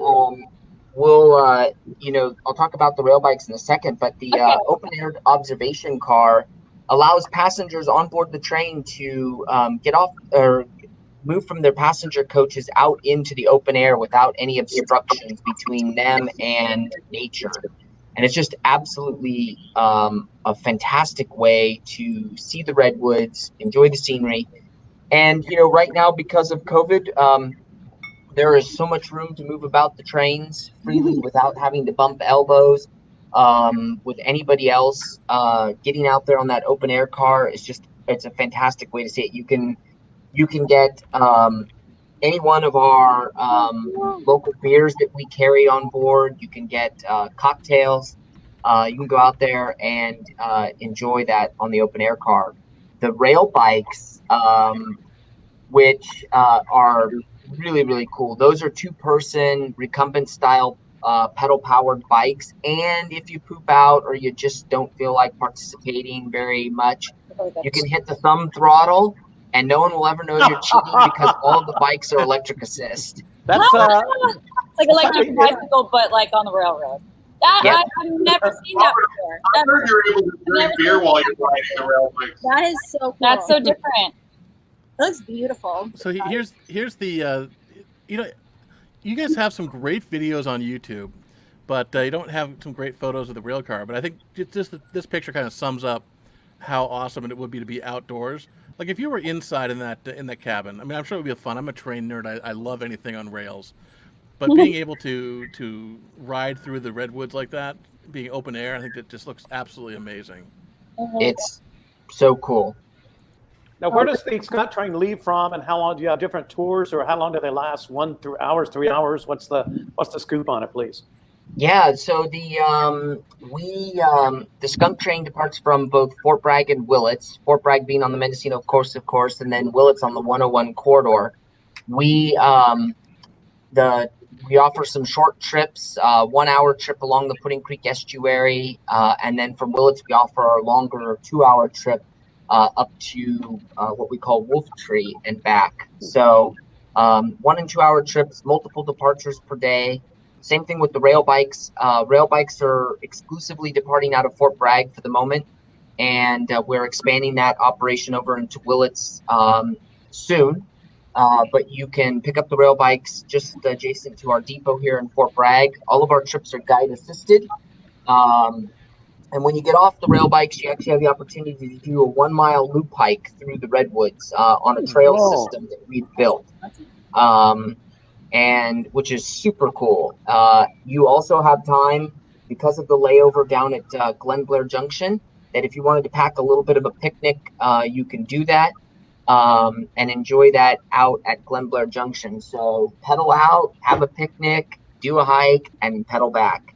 we'll I'll talk about the rail bikes in a second. But the Okay. open air observation car allows passengers on board the train to get off or move from their passenger coaches out into the open air without any obstructions between them and nature. And it's just absolutely a fantastic way to see the redwoods, enjoy the scenery. And, right now, because of COVID, there is so much room to move about the trains freely without having to bump elbows with anybody else. Getting out there on that open air car it's a fantastic way to see it. You can get any one of our local beers that we carry on board. You can get cocktails. You can go out there and enjoy that on the open air car. The rail bikes, which are really, really cool. Those are 2-person recumbent style pedal powered bikes. And if you poop out or you just don't feel like participating very much, you can hit the thumb throttle and no one will ever know you're cheating because all of the bikes are electric assist. That's It's like electric bicycle, but like on the railroad. Yeah. I've never seen that before. I heard you're able to drink beer while you're riding the rail bikes. That is so cool. That's so different. It looks beautiful. So here's the you guys have some great videos on YouTube, but you don't have some great photos of the rail car. But I think just this picture kind of sums up how awesome it would be to be outdoors. Like if you were inside in that cabin, I mean, I'm sure it would be fun. I'm a train nerd. I love anything on rails, but being able to ride through the redwoods like that, being open air, I think it just looks absolutely amazing. It's so cool. Now, where does the skunk train leave from, and how long do you have different tours, or how long do they last? 1 hours, 3 hours? What's the scoop on it, please? Yeah, so the skunk train departs from both Fort Bragg and Willits. Fort Bragg being on the Mendocino, of course, and then Willits on the 101 corridor. We offer some short trips, 1 hour trip along the Pudding Creek estuary, and then from Willits we offer our longer 2-hour trip up to what we call Wolf Tree and back. So 1 and 2 hour trips, multiple departures per day. Same thing with the rail bikes. Rail bikes are exclusively departing out of Fort Bragg for the moment, and we're expanding that operation over into Willits soon. But you can pick up the rail bikes just adjacent to our depot here in Fort Bragg. All of our trips are guide assisted. And when you get off the rail bikes, you actually have the opportunity to do a 1 mile loop hike through the Redwoods on a trail system that we've built. And which is super cool. You also have time, because of the layover down at Glen Blair Junction, that if you wanted to pack a little bit of a picnic, you can do that and enjoy that out at Glen Blair Junction. So pedal out, have a picnic, do a hike, and pedal back.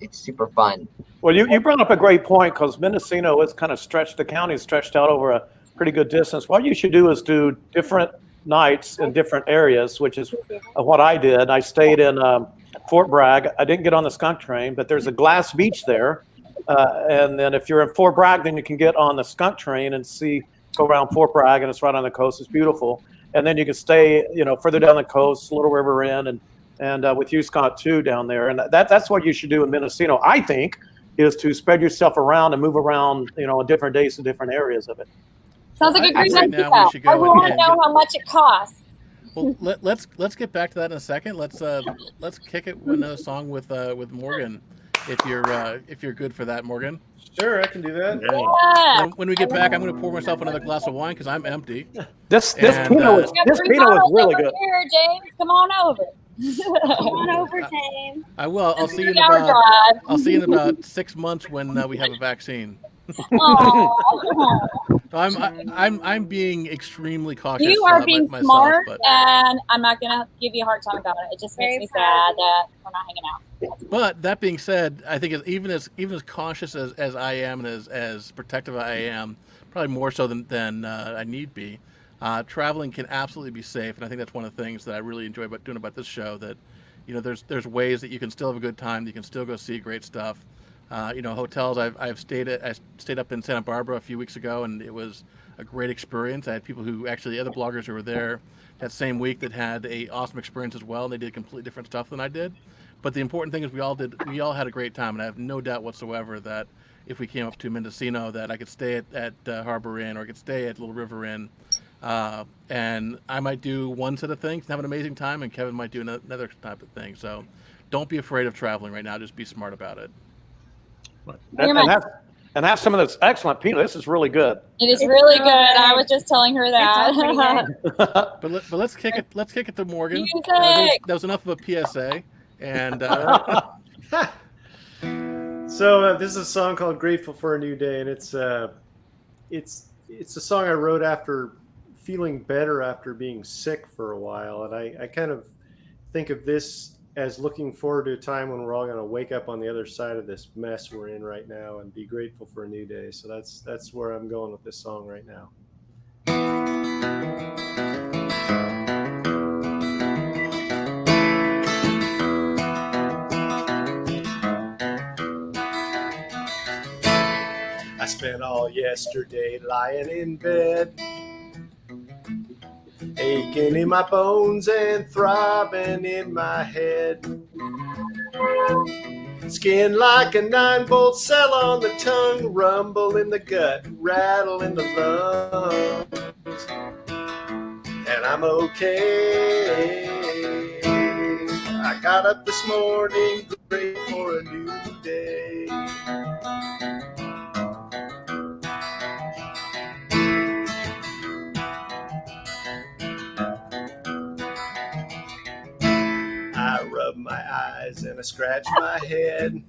It's super fun. Well, you brought up a great point, because Mendocino is kind of stretched, the county is stretched out over a pretty good distance. What you should do is do different nights in different areas, which is what I did. I stayed in Fort Bragg. I didn't get on the skunk train, but there's a glass beach there. And then if you're in Fort Bragg, then you can get on the skunk train and go around Fort Bragg, and it's right on the coast. It's beautiful. And then you can stay, further down the coast, Little River Inn, and with you, Scott, too, down there. And that's what you should do in Mendocino, I think, is to spread yourself around and move around, on different days to different areas of it. Sounds like a great right idea. now we should go I want to and know how much it costs. Well, let's get back to that in a second. Let's kick it with another song with Morgan, if you're good for that, Morgan. Sure, I can do that. Yeah. When we get back, I'm going to pour myself another glass of wine because I'm empty. This And, Pinot is We got this 3 Pinot is bottles really over good. Here, James, come on over. Come on over, James. I will. I'll see you in 3-hour about. drive. I'll see you in about 6 months when we have a vaccine. Aw. I'm being extremely cautious. You are being myself, smart, but, and I'm not gonna give you a hard time about it. It just makes Very me proud sad that we're not hanging out. but that being said, I think even as cautious as I am and as protective I am, probably more so than I need be. Traveling can absolutely be safe, and I think that's one of the things that I really enjoy doing about this show. That there's ways that you can still have a good time. You can still go see great stuff. Hotels. I stayed up in Santa Barbara a few weeks ago, and it was a great experience. I had people other bloggers who were there that same week that had a awesome experience as well. And they did completely different stuff than I did. But the important thing is we all had a great time, and I have no doubt whatsoever that if we came up to Mendocino, that I could stay at Harbor Inn, or I could stay at Little River Inn, and I might do one set of things and have an amazing time, and Kevin might do another type of thing. So don't be afraid of traveling right now. Just be smart about it. And have some of this excellent Pinot. This is really good. It is really good. I was just telling her that. But let's kick it. Let's kick it to Morgan. Music. That was enough of a PSA. And So this is a song called "Grateful for a New Day," and it's a song I wrote after feeling better after being sick for a while, and I kind of think of this as looking forward to a time when we're all going to wake up on the other side of this mess we're in right now and be grateful for a new day. So that's where I'm going with this song right now. I spent all yesterday lying in bed, aching in my bones and throbbing in my head. Skin like a 9-volt cell on the tongue, rumble in the gut, rattle in the lungs. And I'm okay. I got up this morning, grateful for a new day. I rub my eyes and I scratch my head.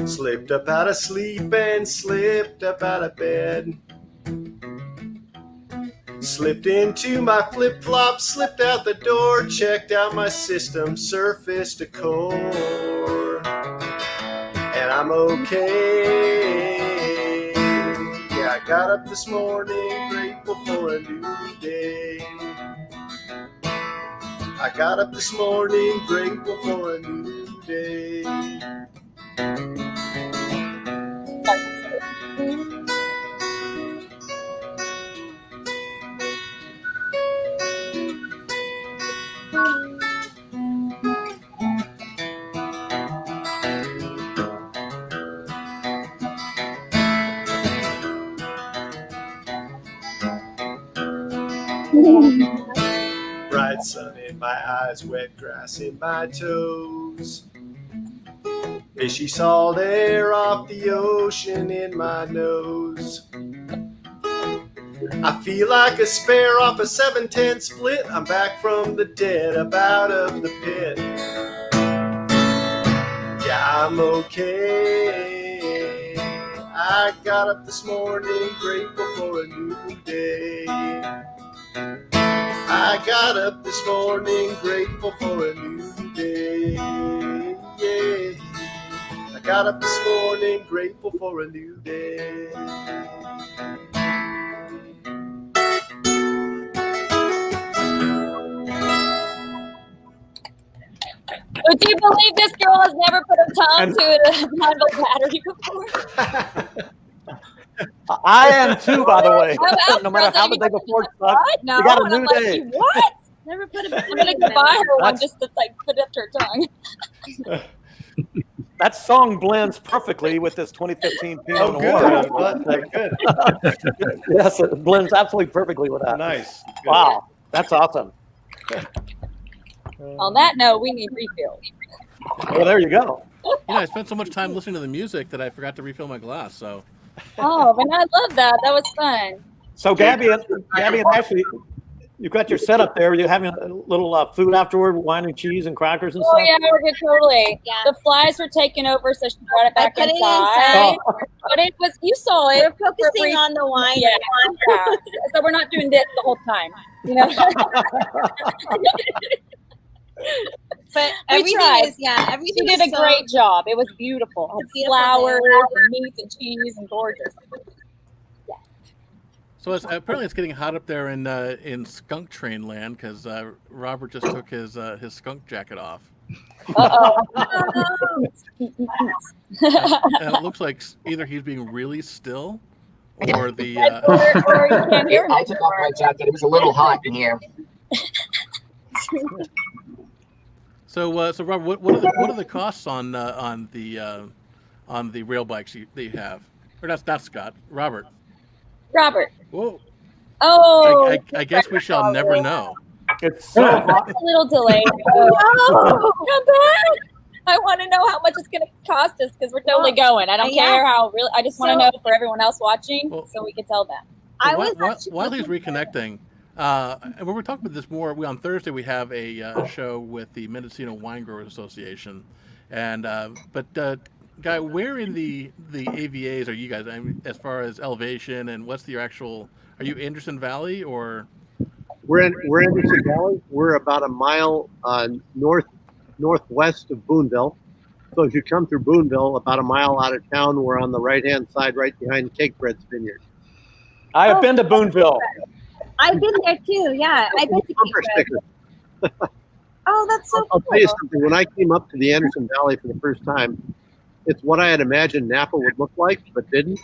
Slipped up out of sleep and slipped up out of bed. Slipped into my flip-flops, slipped out the door, checked out my system, surfaced a core. And I'm okay. Yeah, I got up this morning, grateful for a new day. I got up this morning, grateful for a new day. Bright sun in my eyes, wet grass in my toes. Fishy salt air off the ocean in my nose. I feel like a spare off a 710 split. I'm back from the dead, up out of the pit. Yeah, I'm okay. I got up this morning grateful for a new day. I got up this morning grateful for a new day. Yeah. I got up this morning grateful for a new day. Would you believe this girl has never put her tongue to a 9-volt battery before? I am too, by the way. I'm No matter how the day before sucks, What? No, you got a and I'm new like, day. what? Never put a I'm gonna buy her one That's- just to like put it up to her tongue. That song blends perfectly with this 2015 Pinot Oh, Noir. good. Yes, it blends absolutely perfectly with that. Nice. Good. Wow, that's awesome. On that note, we need refills. Well, there you go. I spent so much time listening to the music that I forgot to refill my glass. So Oh, but I love that. That was fun. So, Gabi and Ashley, you got your setup there. You're having a little food afterward, wine and cheese and crackers and Oh stuff. yeah, we're good, totally. Yeah. The flies were taken over, so she brought it back put it inside. inside. But it was, you saw it. We're for focusing brief- on the wine. Yeah, yeah. So we're not doing this the whole time, you know. But We everything tried. is, yeah, She everything did is a great job. It was beautiful. It's a Had beautiful flowers day. and meats and cheese and gorgeous. So apparently it's getting hot up there in skunk train land because Robert just took his skunk jacket off, Uh-oh. and it looks like either he's being really still, or the Or you can't hear I me. took off my jacket. It was a little hot in here. so Robert, what are the costs on the rail bikes that you have? Or that's Scott. Robert. Robert. Whoa. Oh, I guess we shall never know. It's so hot. a little delayed. Oh, come back. I want to know how much it's going to cost us because we're totally going. I don't Yeah. care how really. I just want to So- know for everyone else watching, Well- so we can tell them. I While, was actually while he's looking for- reconnecting, and we're talking about this more. On Thursday we have a show with the Mendocino Wine Growers Association, and Guy, where in the AVAs are you guys? I mean, as far as elevation and what's your actual? Are you Anderson Valley or? We're in Anderson Valley. We're about a mile northwest of Boonville. So as you come through Boonville, about a mile out of town, we're on the right-hand side, right behind Cake Bread's vineyard. I have been to Boonville. I've been there too. Yeah, I've been to Bumper Cape Bread. sticker. Oh, that's so I'll cool. tell you something. When I came up to the Anderson Valley for the first time, it's what I had imagined Napa would look like, but didn't.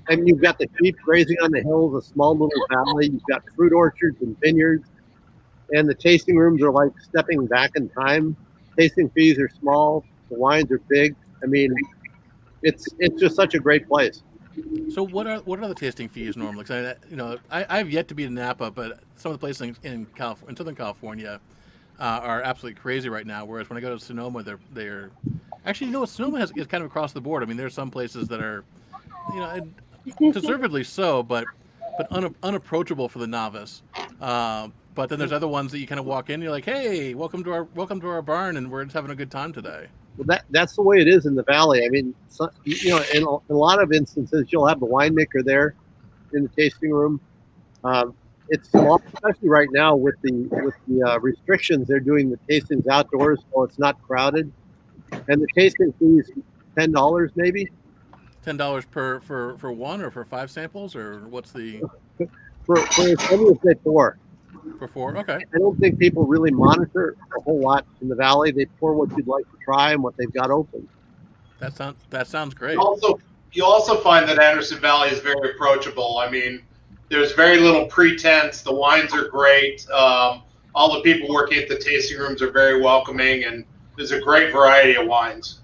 And you've got the sheep grazing on the hills, a small little valley. You've got fruit orchards and vineyards, and the tasting rooms are like stepping back in time. Tasting fees are small. The wines are big. I mean, it's just such a great place. So what are the tasting fees normally? 'Cause I've yet to be in Napa, but some of the places in Southern California are absolutely crazy right now. Whereas when I go to Sonoma, they're actually, Sonoma is kind of across the board. I mean, there's some places that are, deservedly so, but unapproachable for the novice. But then there's other ones that you kind of walk in, and you're like, hey, welcome to our barn, and we're just having a good time today. Well, that's the way it is in the valley. I mean, in a lot of instances, you'll have the winemaker there in the tasting room. It's small, especially right now with the restrictions. They're doing the tastings outdoors, so it's not crowded. And the tasting fee is $10 maybe. $10 for one, or for 5 samples, or what's the For as many as they pour. for 4? Okay. I don't think people really monitor a whole lot in the valley. They pour what you'd like to try and what they've got open. That sounds great. You also find that Anderson Valley is very approachable. I mean, there's very little pretense. The wines are great. All the people working at the tasting rooms are very welcoming, and there's a great variety of wines.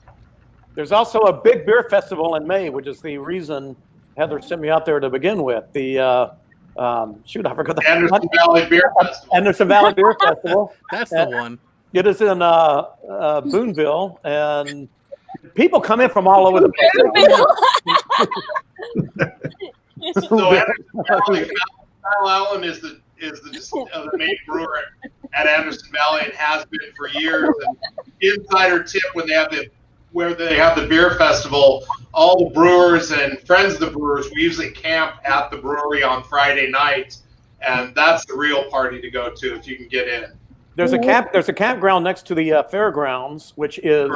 There's also a big beer festival in May, which is the reason Heather sent me out there to begin with. The Shoot, I forgot the Anderson Valley Beer Festival. Anderson Valley Beer Festival. That's the one. It is in Boonville, and people come in from all over the place. So Anderson Valley, Kyle Allen is the main brewer at Anderson Valley and has been for years. And insider tip: when they have the beer festival, all the brewers and friends of the brewers, we usually camp at the brewery on Friday night, and that's the real party to go to if you can get in. There's a campground next to the fairgrounds, which is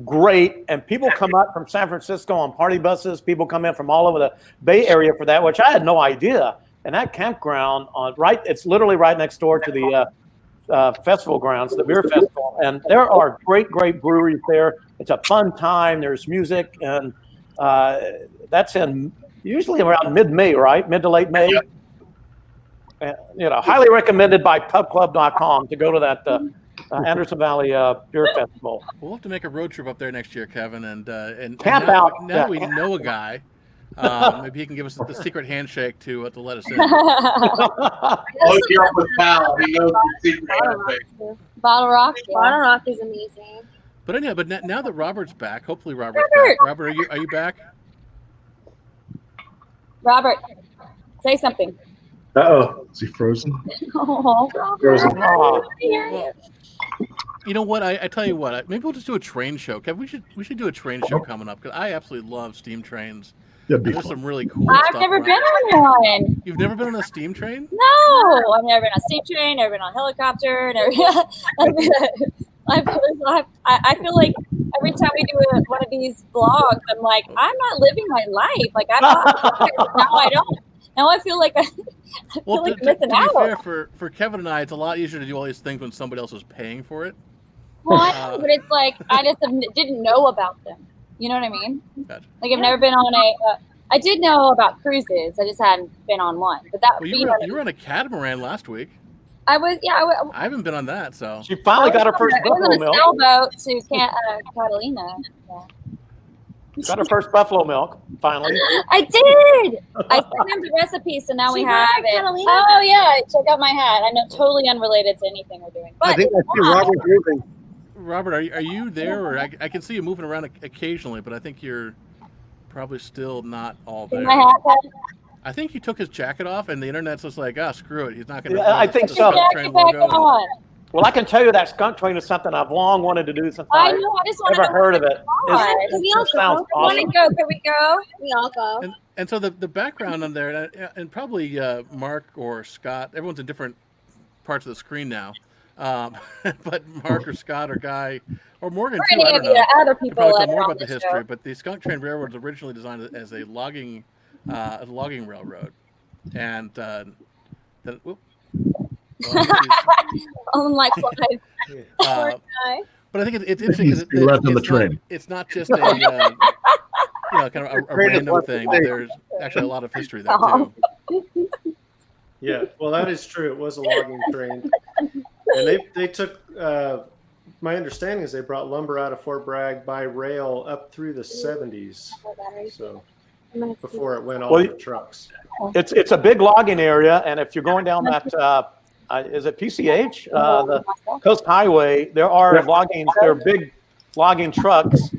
great, and people come up from San Francisco on party buses. People come in from all over the Bay Area for that, which I had no idea. And that campground it's literally right next door to the festival grounds, the beer festival, and there are great breweries there. It's a fun time. There's music, and that's in usually around mid-May, right? Mid to late May. Yep. Highly recommended by pubclub.com to go to that Anderson Valley Beer Festival. We'll have to make a road trip up there next year, Kevin, and camp now, out. Now we know a guy. Maybe he can give us the secret handshake to let us in. Oh, you're up with Cal. He knows the secret handshake. Bottle Rock. Bottle Rock is amazing. But anyhow, now that Robert's back, hopefully Robert's back. Robert, are you back? Robert, say something. Uh-oh. Is he frozen? Oh, Frozen. Well, you know what? I tell you what. Maybe we'll just do a train show. Kevin, we should do a train show coming up because I absolutely love steam trains. There's some really cool stuff. I've never around. been on one. You've never been on a steam train? No, I've never been on a steam train. Never been on a helicopter. Never. I feel like every time we do one of these vlogs, I'm like, I'm not living my life. Like I'm not. Now I don't. Now I feel like I'm missing out. To be fair, for Kevin and I, it's a lot easier to do all these things when somebody else is paying for it. Well, I know, but it's like I just didn't know about them. You know what I mean? Gotcha. Like I've never been on I did know about cruises. I just hadn't been on one. But that you were on a catamaran last week. I was, yeah. I haven't been on that, so. She finally got her first buffalo milk. I was on a sailboat to Catalina. Yeah. Got her first buffalo milk, finally. I did. I sent them the recipe, so now we have it. Catalina? Oh yeah, check out my hat. I know, totally unrelated to anything we're doing. But I think I see Robert moving. Robert, are you there? Or I can see you moving around occasionally, but I think you're probably still not all there. My hat back? I think he took his jacket off, and the internet's just like, screw it. He's not going to. Yeah, I think so. Train logo. Well, I can tell you that skunk train is something I've long wanted to do since I know. I just want to never heard of it. We all sounds go. awesome. Want to go? Can we go? We all go. And so the background on there, and probably Mark or Scott, everyone's in different parts of the screen now. But Mark or Scott or Guy or Morgan Or too, any I of don't the know. other They people probably that know are more on about the the history, show. but the Skunk Train Railroad was originally designed as a logging railroad, and Unlike flies. but I think it's interesting because He left on the train. It's not just a kind of a random thing. There's actually a lot of history there too. Yeah, well, that is true. It was a logging train, and they took. My understanding is they brought lumber out of Fort Bragg by rail up through the 70s, so before it went on the trucks. It's a big logging area, and if you're going down that, is it PCH, the Coast Highway? There are big logging trucks,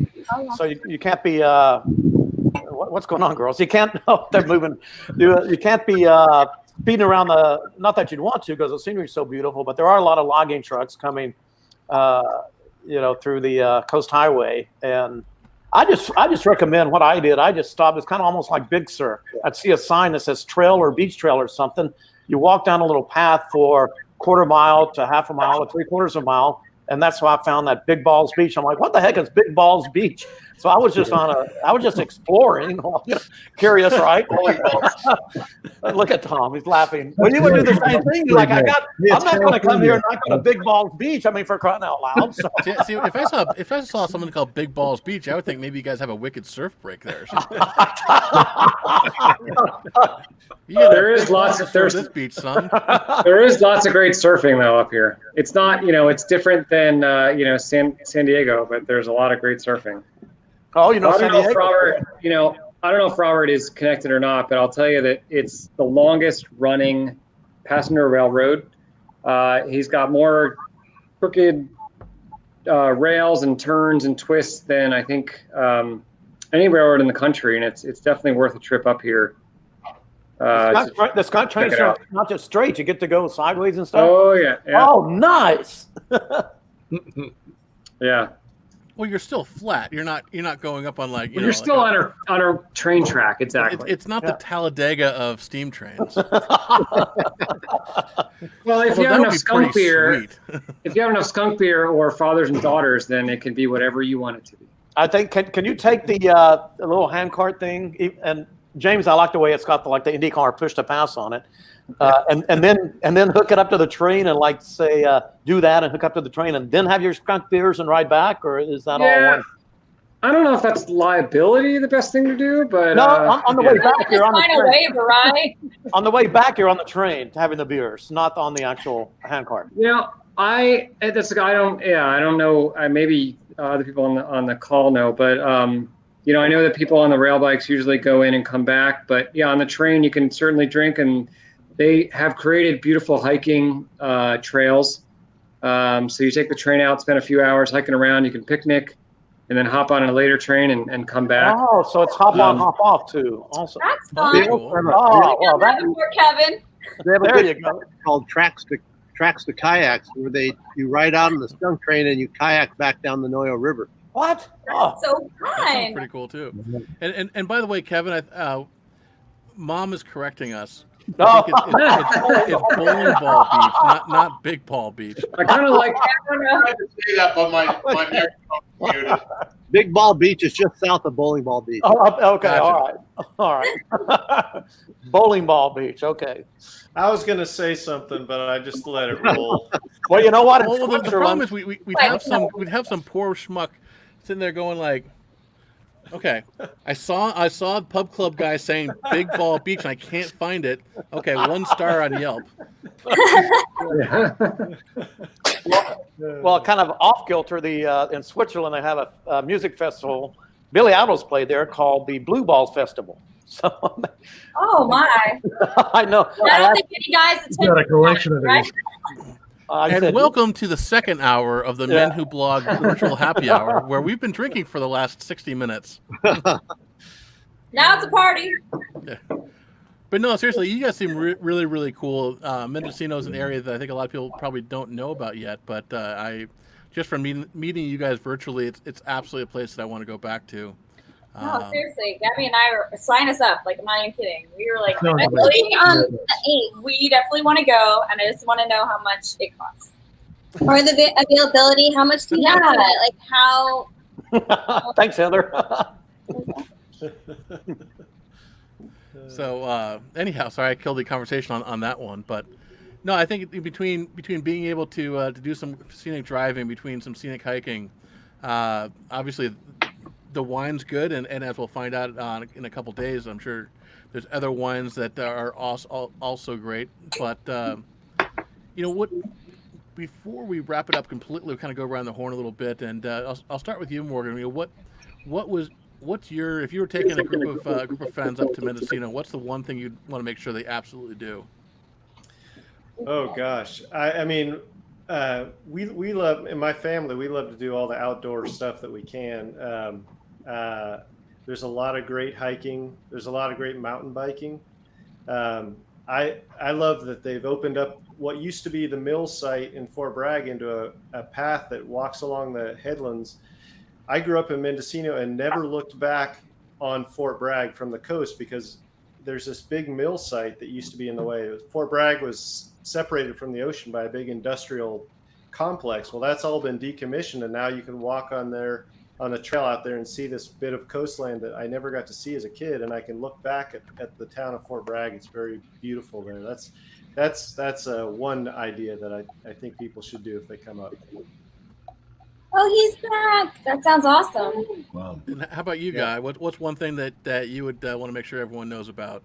so you can't be. What's going on, girls? You can't. Oh, they're moving. You can't be speeding around not that you'd want to because the scenery is so beautiful, but there are a lot of logging trucks coming, through the Coast Highway. And I just recommend what I did. I just stopped. It's kind of almost like Big Sur. I'd see a sign that says trail or beach trail or something. You walk down a little path for quarter mile to half a mile or 3/4 of a mile. And that's how I found that Big Balls Beach. I'm like, what the heck is Big Balls Beach? So I was just exploring, curious, right? Look at Tom, he's laughing. Well, you would do the same thing. You're like, I'm not going to come here and not go to Big Balls Beach. I mean, for crying out loud. So. See, if I saw something called Big Balls Beach, I would think maybe you guys have a wicked surf break there. There is lots of this beach, son. There is lots of great surfing though up here. It's not, it's different than San Diego, but there's a lot of great surfing. Oh, I don't know if Robert, I don't know if Robert is connected or not, but I'll tell you that it's the longest running passenger railroad. He's got more crooked rails and turns and twists than I think any railroad in the country, and it's definitely worth a trip up here. The Scott train's not just straight; you get to go sideways and stuff. Oh yeah. Oh, nice. Yeah. Well, you're still flat. You're not going up on like. You're still on a train track. Exactly. It's not the Talladega of steam trains. Well, if you have enough skunk beer, or fathers and daughters, then it can be whatever you want it to be. I think. Can you take the little hand cart thing? And James, I like the way it's got the IndyCar push to pass on it, and then hook it up to the train and do that and hook up to the train and then have your skunk beers and ride back, or is that all one? I don't know if that's liability the best thing to do, but no. On the way back, you're on the train. Waiver, right? On the way back, you're on the train having the beers, not on the actual hand cart. I don't know. Maybe other people on the call know, but I know that people on the rail bikes usually go in and come back. But on the train you can certainly drink, and they have created beautiful hiking trails. So you take the train out, spend a few hours hiking around. You can picnic, and then hop on a later train and come back. Oh, so it's hop on, hop off too. Also, that's fun. Oh, well, Kevin. They have a there you go. Called tracks to kayaks, where you ride out on the skunk train and you kayak back down the Noyo River. What? That's so That fun. sounds pretty cool too. And by the way, Kevin, Mom is correcting us. No. It's Bowling Ball Beach, not Big Ball Beach. I kind of like. I tried to say that, but my microphone muted. Big Ball Beach is just south of Bowling Ball Beach. Oh, okay, Gotcha. all right. Bowling Ball Beach, okay. I was going to say something, but I just let it roll. Well, you know what? Well, the problem is we'd have some poor schmuck sitting there going like, okay, I saw Pub Club guy saying Big Ball Beach and I can't find it. Okay, 1 star on Yelp. Well, kind of off kilter. In Switzerland, they have a music festival. Billy Idol's played there, called the Blue Balls Festival. So, Oh my! I know. I don't think any guys You've got a collection of right? these. And welcome to the second hour of the Men Who Blog Virtual Happy Hour, where we've been drinking for the last 60 minutes. Now it's a party. Yeah. But no, seriously, you guys seem really, really cool. Mendocino is an area that I think a lot of people probably don't know about yet, but just from meeting you guys virtually, it's absolutely a place that I want to go back to. No, seriously, Gabi and I sign us up. Like, I'm not even kidding. We were like, No, we definitely want to go, and I just want to know how much it costs. Or the availability, how much do you have to it? Like how Thanks, Heather. So anyhow, sorry I killed the conversation on that one, but no, I think between being able to do some scenic driving, between some scenic hiking, obviously the wine's good, and as we'll find out in a couple days, I'm sure there's other wines that are also great. But what? Before we wrap it up completely, we'll kind of go around the horn a little bit, and I'll start with you, Morgan. What's your, if you were taking a group of friends up to Mendocino, what's the one thing you'd want to make sure they absolutely do? Oh gosh, I mean, we love, in my family, we love to do all the outdoor stuff that we can. There's a lot of great hiking. There's a lot of great mountain biking. I love that they've opened up what used to be the mill site in Fort Bragg into a path that walks along the headlands. I grew up in Mendocino and never looked back on Fort Bragg from the coast because there's this big mill site that used to be in the way. Fort Bragg was separated from the ocean by a big industrial complex. Well, that's all been decommissioned, and now you can walk on a trail out there and see this bit of coastline that I never got to see as a kid, and I can look back at the town of Fort Bragg. It's very beautiful there. That's one idea that I think people should do if they come up. oh he's back. That sounds awesome. Wow. And how about you, Guy? What's one thing that you would want to make sure everyone knows about?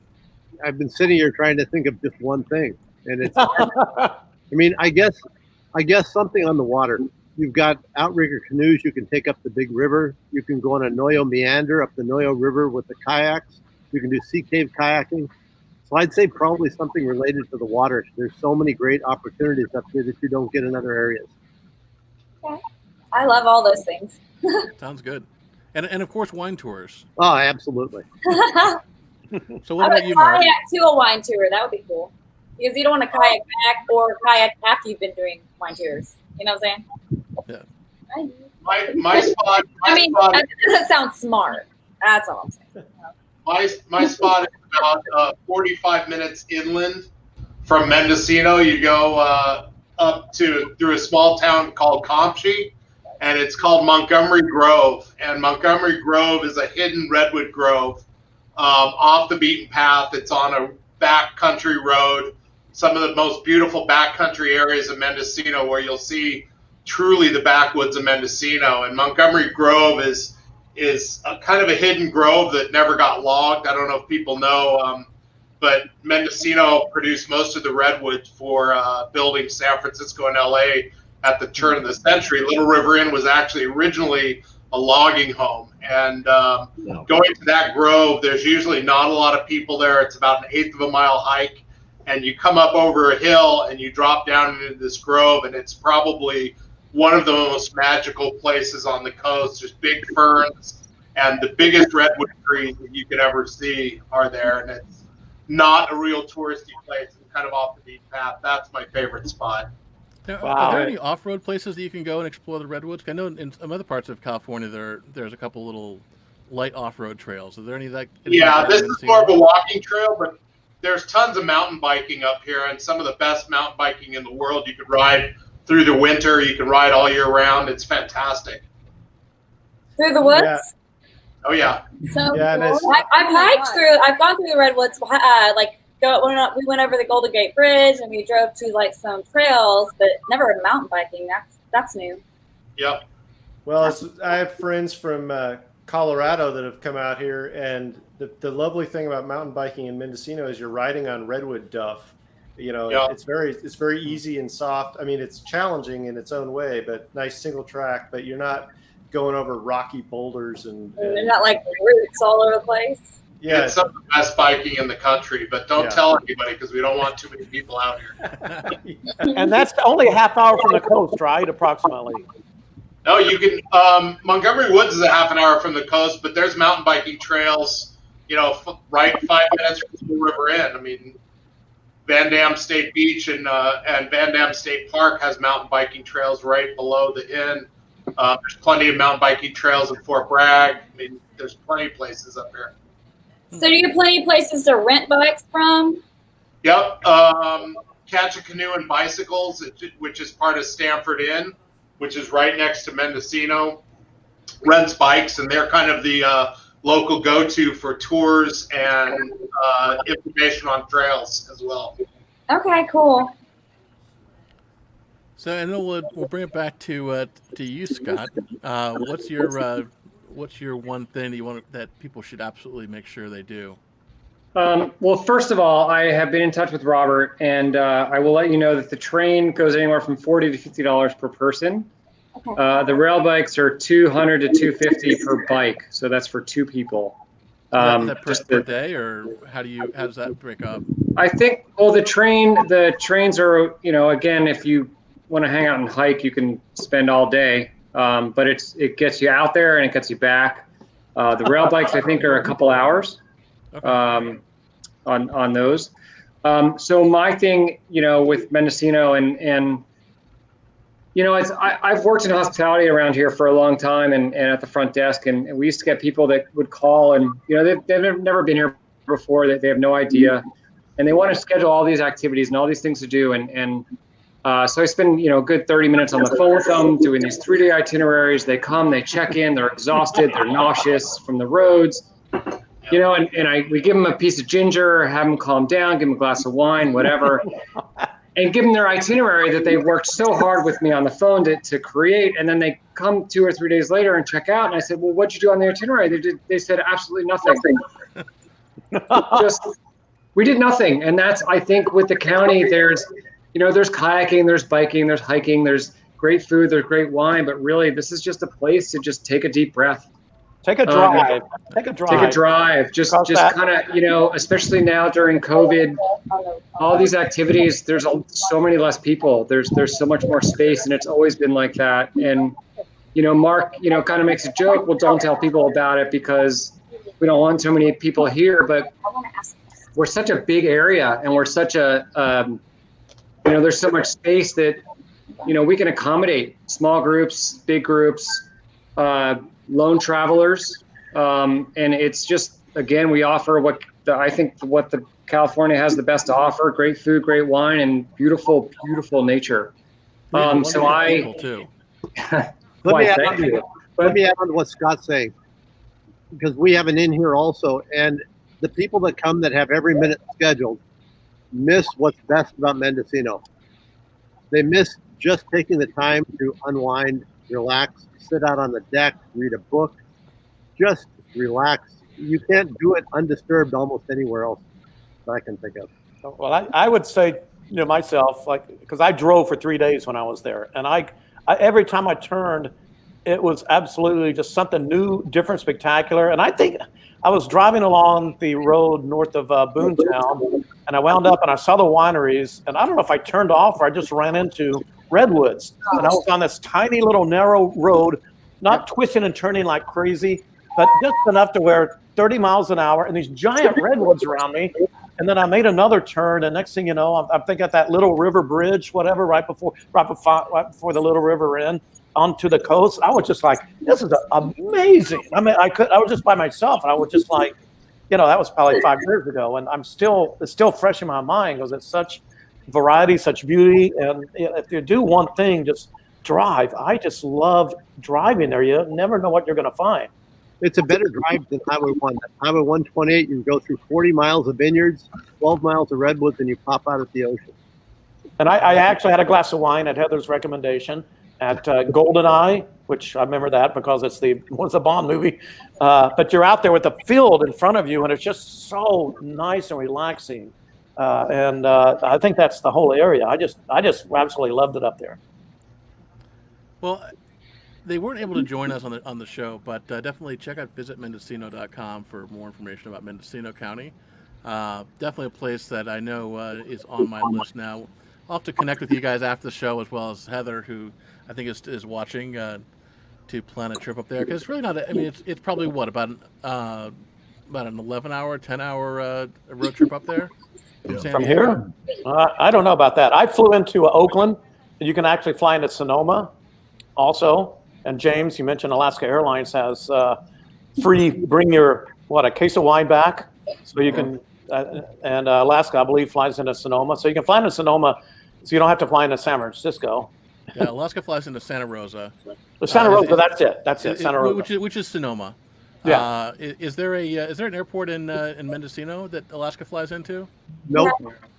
I've been sitting here trying to think of just one thing, and it's I mean, I guess something on the water. You've got outrigger canoes. You can take up the big river. You can go on a Noyo meander up the Noyo River with the kayaks. You can do sea cave kayaking. So I'd say probably something related to the water. There's so many great opportunities up here that you don't get in other areas. Okay. I love all those things. Sounds good. And of course, wine tours. Oh, absolutely. So what about you, Mark? Kayak to a wine tour. That would be cool. Because you don't want to kayak back or kayak after you've been doing wine tours. You know what I'm saying? Yeah. My spot. That doesn't sound smart. That's all I'm saying. My spot is about 45 minutes inland from Mendocino. You go up through a small town called Comchi, and it's called Montgomery Grove. And Montgomery Grove is a hidden redwood grove off the beaten path. It's on a backcountry road. Some of the most beautiful backcountry areas of Mendocino, where you'll see truly the backwoods of Mendocino. And Montgomery Grove is a kind of a hidden grove that never got logged. I don't know if people know, but Mendocino produced most of the redwood for building San Francisco and LA at the turn of the century. Little River Inn was actually originally a logging home. And going to that grove, there's usually not a lot of people there. It's about an 1/8 of a mile hike. And you come up over a hill and you drop down into this grove, and it's probably one of the most magical places on the coast. There's big ferns, and the biggest redwood trees that you could ever see are there. And it's not a real touristy place. It's kind of off the beaten path. That's my favorite spot. Now, are there any off-road places that you can go and explore the redwoods? I know in some other parts of California there's a couple little light off-road trails. Are there any that? Yeah, this is more of a walking trail, but there's tons of mountain biking up here, and some of the best mountain biking in the world. You could ride through the winter. You can ride all year round. It's fantastic. Through the woods? Yeah. Oh, yeah. So Yeah, cool. I've gone through the redwoods. We went over the Golden Gate Bridge, and we drove to like some trails, but never mountain biking. That's new. Yep. Well, I have friends from Colorado that have come out here, and the lovely thing about mountain biking in Mendocino is you're riding on redwood duff. You know, it's very easy and soft. I mean, it's challenging in its own way, but nice single track. But you're not going over rocky boulders and they're not like roots all over the place. Yeah, it's some of the best biking in the country, but don't tell anybody because we don't want too many people out here. And that's only a half hour from the coast, right? Approximately. No, you can. Montgomery Woods is a half an hour from the coast, but there's mountain biking trails. Right 5 minutes from the River Inn. I mean, Van Dam State Beach and Van Dam State Park has mountain biking trails right below the inn. There's plenty of mountain biking trails in Fort Bragg. I mean, there's plenty of places up here. So do you have plenty of places to rent bikes from? Yep. Catch a Canoe and Bicycles, which is part of Stanford Inn, which is right next to Mendocino, rents bikes, and they're kind of the local go-to for tours and information on trails as well. Okay, cool. So I know we'll bring it back to you, Scott. What's your one thing that people should absolutely make sure they do? Well, first of all, I have been in touch with Robert, and I will let you know that the train goes anywhere from $40 to $50 per person. Okay. The rail bikes are $200 to $250 per bike, so that's for 2 people. Is that per day, or how does that break up? I think, the trains are, again, if you want to hang out and hike, you can spend all day, but it gets you out there and it gets you back. The rail bikes, I think, are a couple hours. Okay. On those. So my thing, with Mendocino and I've worked in hospitality around here for a long time and at the front desk, and we used to get people that would call and, they've never been here before, they have no idea, and they want to schedule all these activities and all these things to do. So I spend, a good 30 minutes on the phone with them doing these 3-day itineraries. They come, they check in, they're exhausted, they're nauseous from the roads. We give them a piece of ginger, have them calm down, give them a glass of wine, whatever, and give them their itinerary that they've worked so hard with me on the phone to create. And then they come 2 or 3 days later and check out. And I said, well, what'd you do on the itinerary? They said absolutely nothing. We did nothing. And that's, I think, with the county, there's kayaking, there's biking, there's hiking, there's great food, there's great wine, but really this is just a place to just take a deep breath. Take a drive. Take a drive. Take a drive. Just kind of, you know, especially now during COVID, all these activities, there's so many less people. There's so much more space, and it's always been like that. And, you know, Mark, you know, kind of makes a joke. Well, don't tell people about it because we don't want so many people here. But we're such a big area, and we're such a, you know, there's so much space that, you know, we can accommodate small groups, big groups, lone travelers, and it's just, again, we offer what the California has the best to offer: great food, great wine, and beautiful Nature. So I too. Let me add on to what Scott's saying, because we have an inn here also, and the people that come that have every minute scheduled miss what's best about Mendocino. They miss just taking the time to unwind, relax, sit out on the deck, read a book, just relax. You can't do it undisturbed almost anywhere else that I can think of. Well, I would say, you know, myself, like, because I drove for 3 days when I was there, and I every time I turned, it was absolutely just something new, different, spectacular. And I think I was driving along the road north of Boontown, and I wound up and I saw the wineries, and I don't know if I turned off or I just ran into Redwoods. And I was on this tiny little narrow road, not twisting and turning like crazy, but just enough to where 30 miles an hour and these giant redwoods around me. And then I made another turn, and next thing you know, I'm thinking at that Little River Bridge, whatever, right before the Little River Inn onto the coast. I was just like, this is amazing. I mean, I was just by myself, and I was just like, you know, that was probably 5 years ago, and it's still fresh in my mind because it's such variety, such beauty. And if you do one thing, just drive. I just love driving there. You never know what you're going to find. It's a better drive than Highway 1. Highway 128, you can go through 40 miles of vineyards, 12 miles of redwoods, and you pop out at the ocean. And I actually had a glass of wine at Heather's recommendation at GoldenEye, which I remember that because it's the Bond movie. But you're out there with the field in front of you, and it's just so nice and relaxing. And I think that's the whole area. I just absolutely loved it up there. Well, they weren't able to join us on the show, but definitely check out visitmendocino.com for more information about Mendocino County. Definitely a place that I know is on my list now. I'll have to connect with you guys after the show, as well as Heather, who I think is watching, to plan a trip up there. Because it's really not. I mean, it's probably what about an 11-hour, 10-hour road trip up there from here. I don't know about that. I flew into Oakland. You can actually fly into Sonoma, also. And James, you mentioned Alaska Airlines has free bring a case of wine back, so you can. And Alaska, I believe, flies into Sonoma, so you can fly into Sonoma, so you don't have to fly into San Francisco. Yeah, Alaska flies into Santa Rosa. Santa Rosa, that's it. Santa Rosa, which is Sonoma. Yeah. Is there an airport in Mendocino that Alaska flies into? Nope.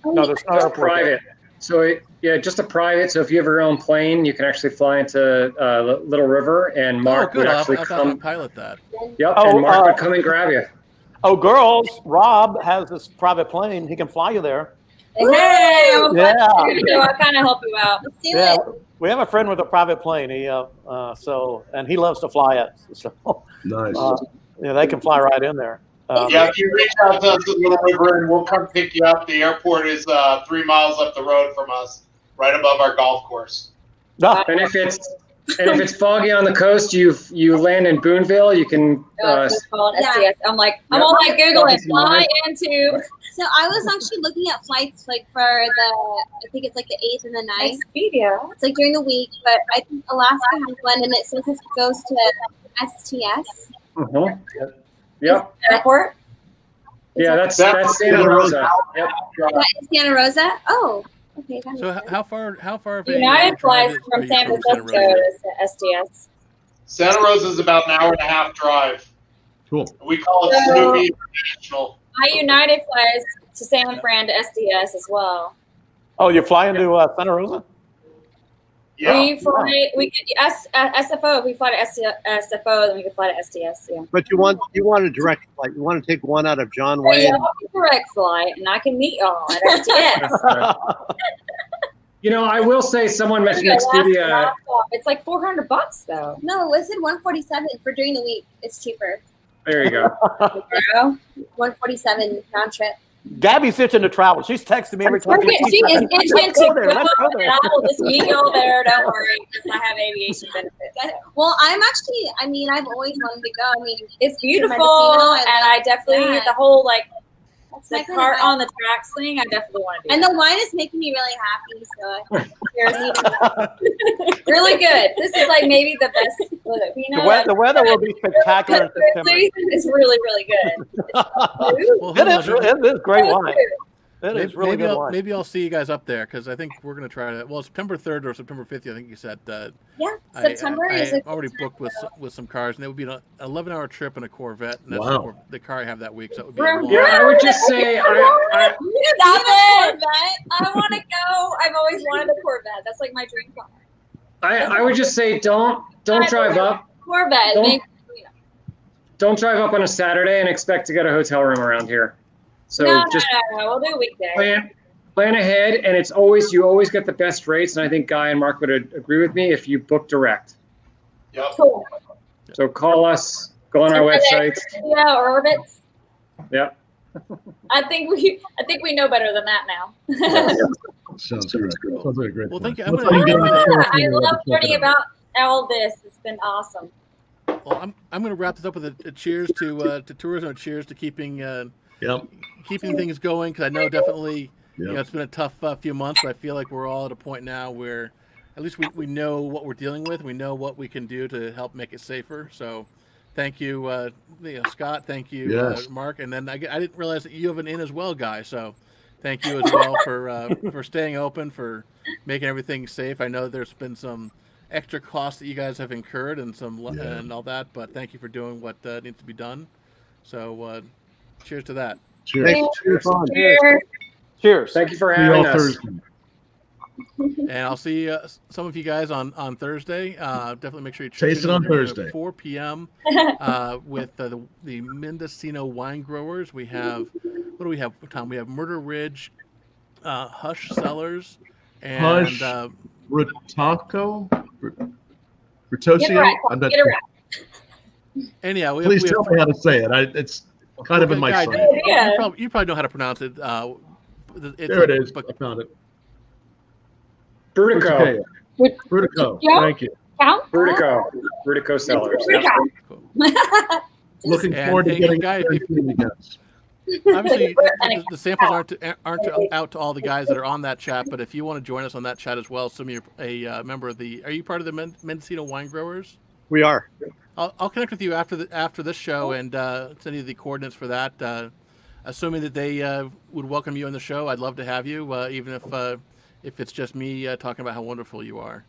No, there's no airport. Private. So just a private. So if you have your own plane, you can actually fly into Little River, and Mark would actually come pilot that. Yep, and Mark would come and grab you. Oh, girls! Rob has this private plane. He can fly you there. Hey, I'm a flight so I kind of help you out. Let's do it. We have a friend with a private plane. He and he loves to fly it. So nice. They can fly right in there. If you reach out to us at Little River, and we'll come pick you up. The airport is 3 miles up the road from us, right above our golf course. And if it's foggy on the coast, you land in Boonville. You can. STS. I'm all like Googling fly into. So I was actually looking at flights for I think it's the 8th and the 9th. Expedia. It's during the week, but I think Alaska has one, and it says it goes to STS. Yep. Airport. Yeah, that's Santa Rosa. Yep. That is Santa Rosa. Oh, okay. So how far of a United flies from San Francisco to STS? Santa Rosa is about an hour and a half drive. Cool. We call it Snoopy International. My United flies to San Fran to SDS as well. Oh, you're flying to Santa Rosa? Yeah. We fly. We could SFO. If we fly to SFO, then we could fly to STS. Yeah. But you want a direct flight. You want to take one out of John Wayne. Yeah, direct flight, and I can meet y'all at STS. You know, I will say someone mentioned Expedia. It's like $400 though. No, it said 147 for during the week. It's cheaper. There you go. 147 round trip. Gabi's itching to travel. She's texting me every time. She is itching to go, Let's go there. and I will just meet you all there. Don't worry, because I have aviation benefits. Well, I've always wanted to go. I mean, It's beautiful, Mendocino, and I definitely yeah. the whole like that's the my kind cart of vibe. on the tracks thing. I definitely want to do. And the wine is making me really happy. So cheers. Really good. This is like maybe the best. The weather will be spectacular in September. It's really, really good. Well, It is great wine. It is really good wine. Maybe I'll see you guys up there because I think we're going to try to. Well, September 3rd or September 5th, I think you said. Yeah, September is I already booked with some cars, and it would be an 11-hour trip in a Corvette. And that's Wow. the car I have that week, so it would be. Yeah, I would just say, Stop it! I want to go. I've always wanted a Corvette. That's like my dream car. I would just say, don't drive up. Corvette. Don't drive up on a Saturday and expect to get a hotel room around here. So No. We'll do a weekday. plan ahead, and you always get the best rates. And I think Guy and Mark would agree with me if you book direct. Yep. Cool. So call us, go on our websites. Yeah, or Orbitz. Yep. I think we know better than that now. Sounds great. Sounds like a great Well, plan. thank you. I'm Let's gonna- get on the show. I love learning about all this. It's been awesome. Well, I'm going to wrap this up with a cheers to tourism, a cheers to keeping things going, because I know definitely it's been a tough few months, but I feel like we're all at a point now where at least we know what we're dealing with. We know what we can do to help make it safer. So thank you, Scott. Thank you, Mark. And then I didn't realize that you have an inn as well, Guy. So thank you as well for staying open, for making everything safe. I know there's been some extra costs that you guys have incurred and and all that, but thank you for doing what needs to be done. So cheers to that. Cheers. Cheers. Thank you for See you all having us. Thursday. And I'll see some of you guys on Thursday. Definitely make sure you Taste it on Thursday. at 4 p.m. With the Mendocino wine growers. We have, what do we have, Tom? We have Murder Ridge, Hush Cellars, and Hush. Rotosio? Get it right. I'm not Get it sure. right. anyhow, we Please have tell me how to say it. It's kind of in my Guy, sight. you probably know how to pronounce it. There it is. I found it. Brutico. Brutico. Yeah. Thank you. Count? Brutico Cellars. Looking And, forward to hey, getting Guy, there if- soon again. Obviously, the samples aren't out to all the guys that are on that chat, but if you want to join us on that chat as well, assume you're a member of the. Are you part of the Mendocino Wine Growers? We are. I'll connect with you after this show and send you the coordinates for that. Assuming that they would welcome you on the show, I'd love to have you, even if it's just me talking about how wonderful you are.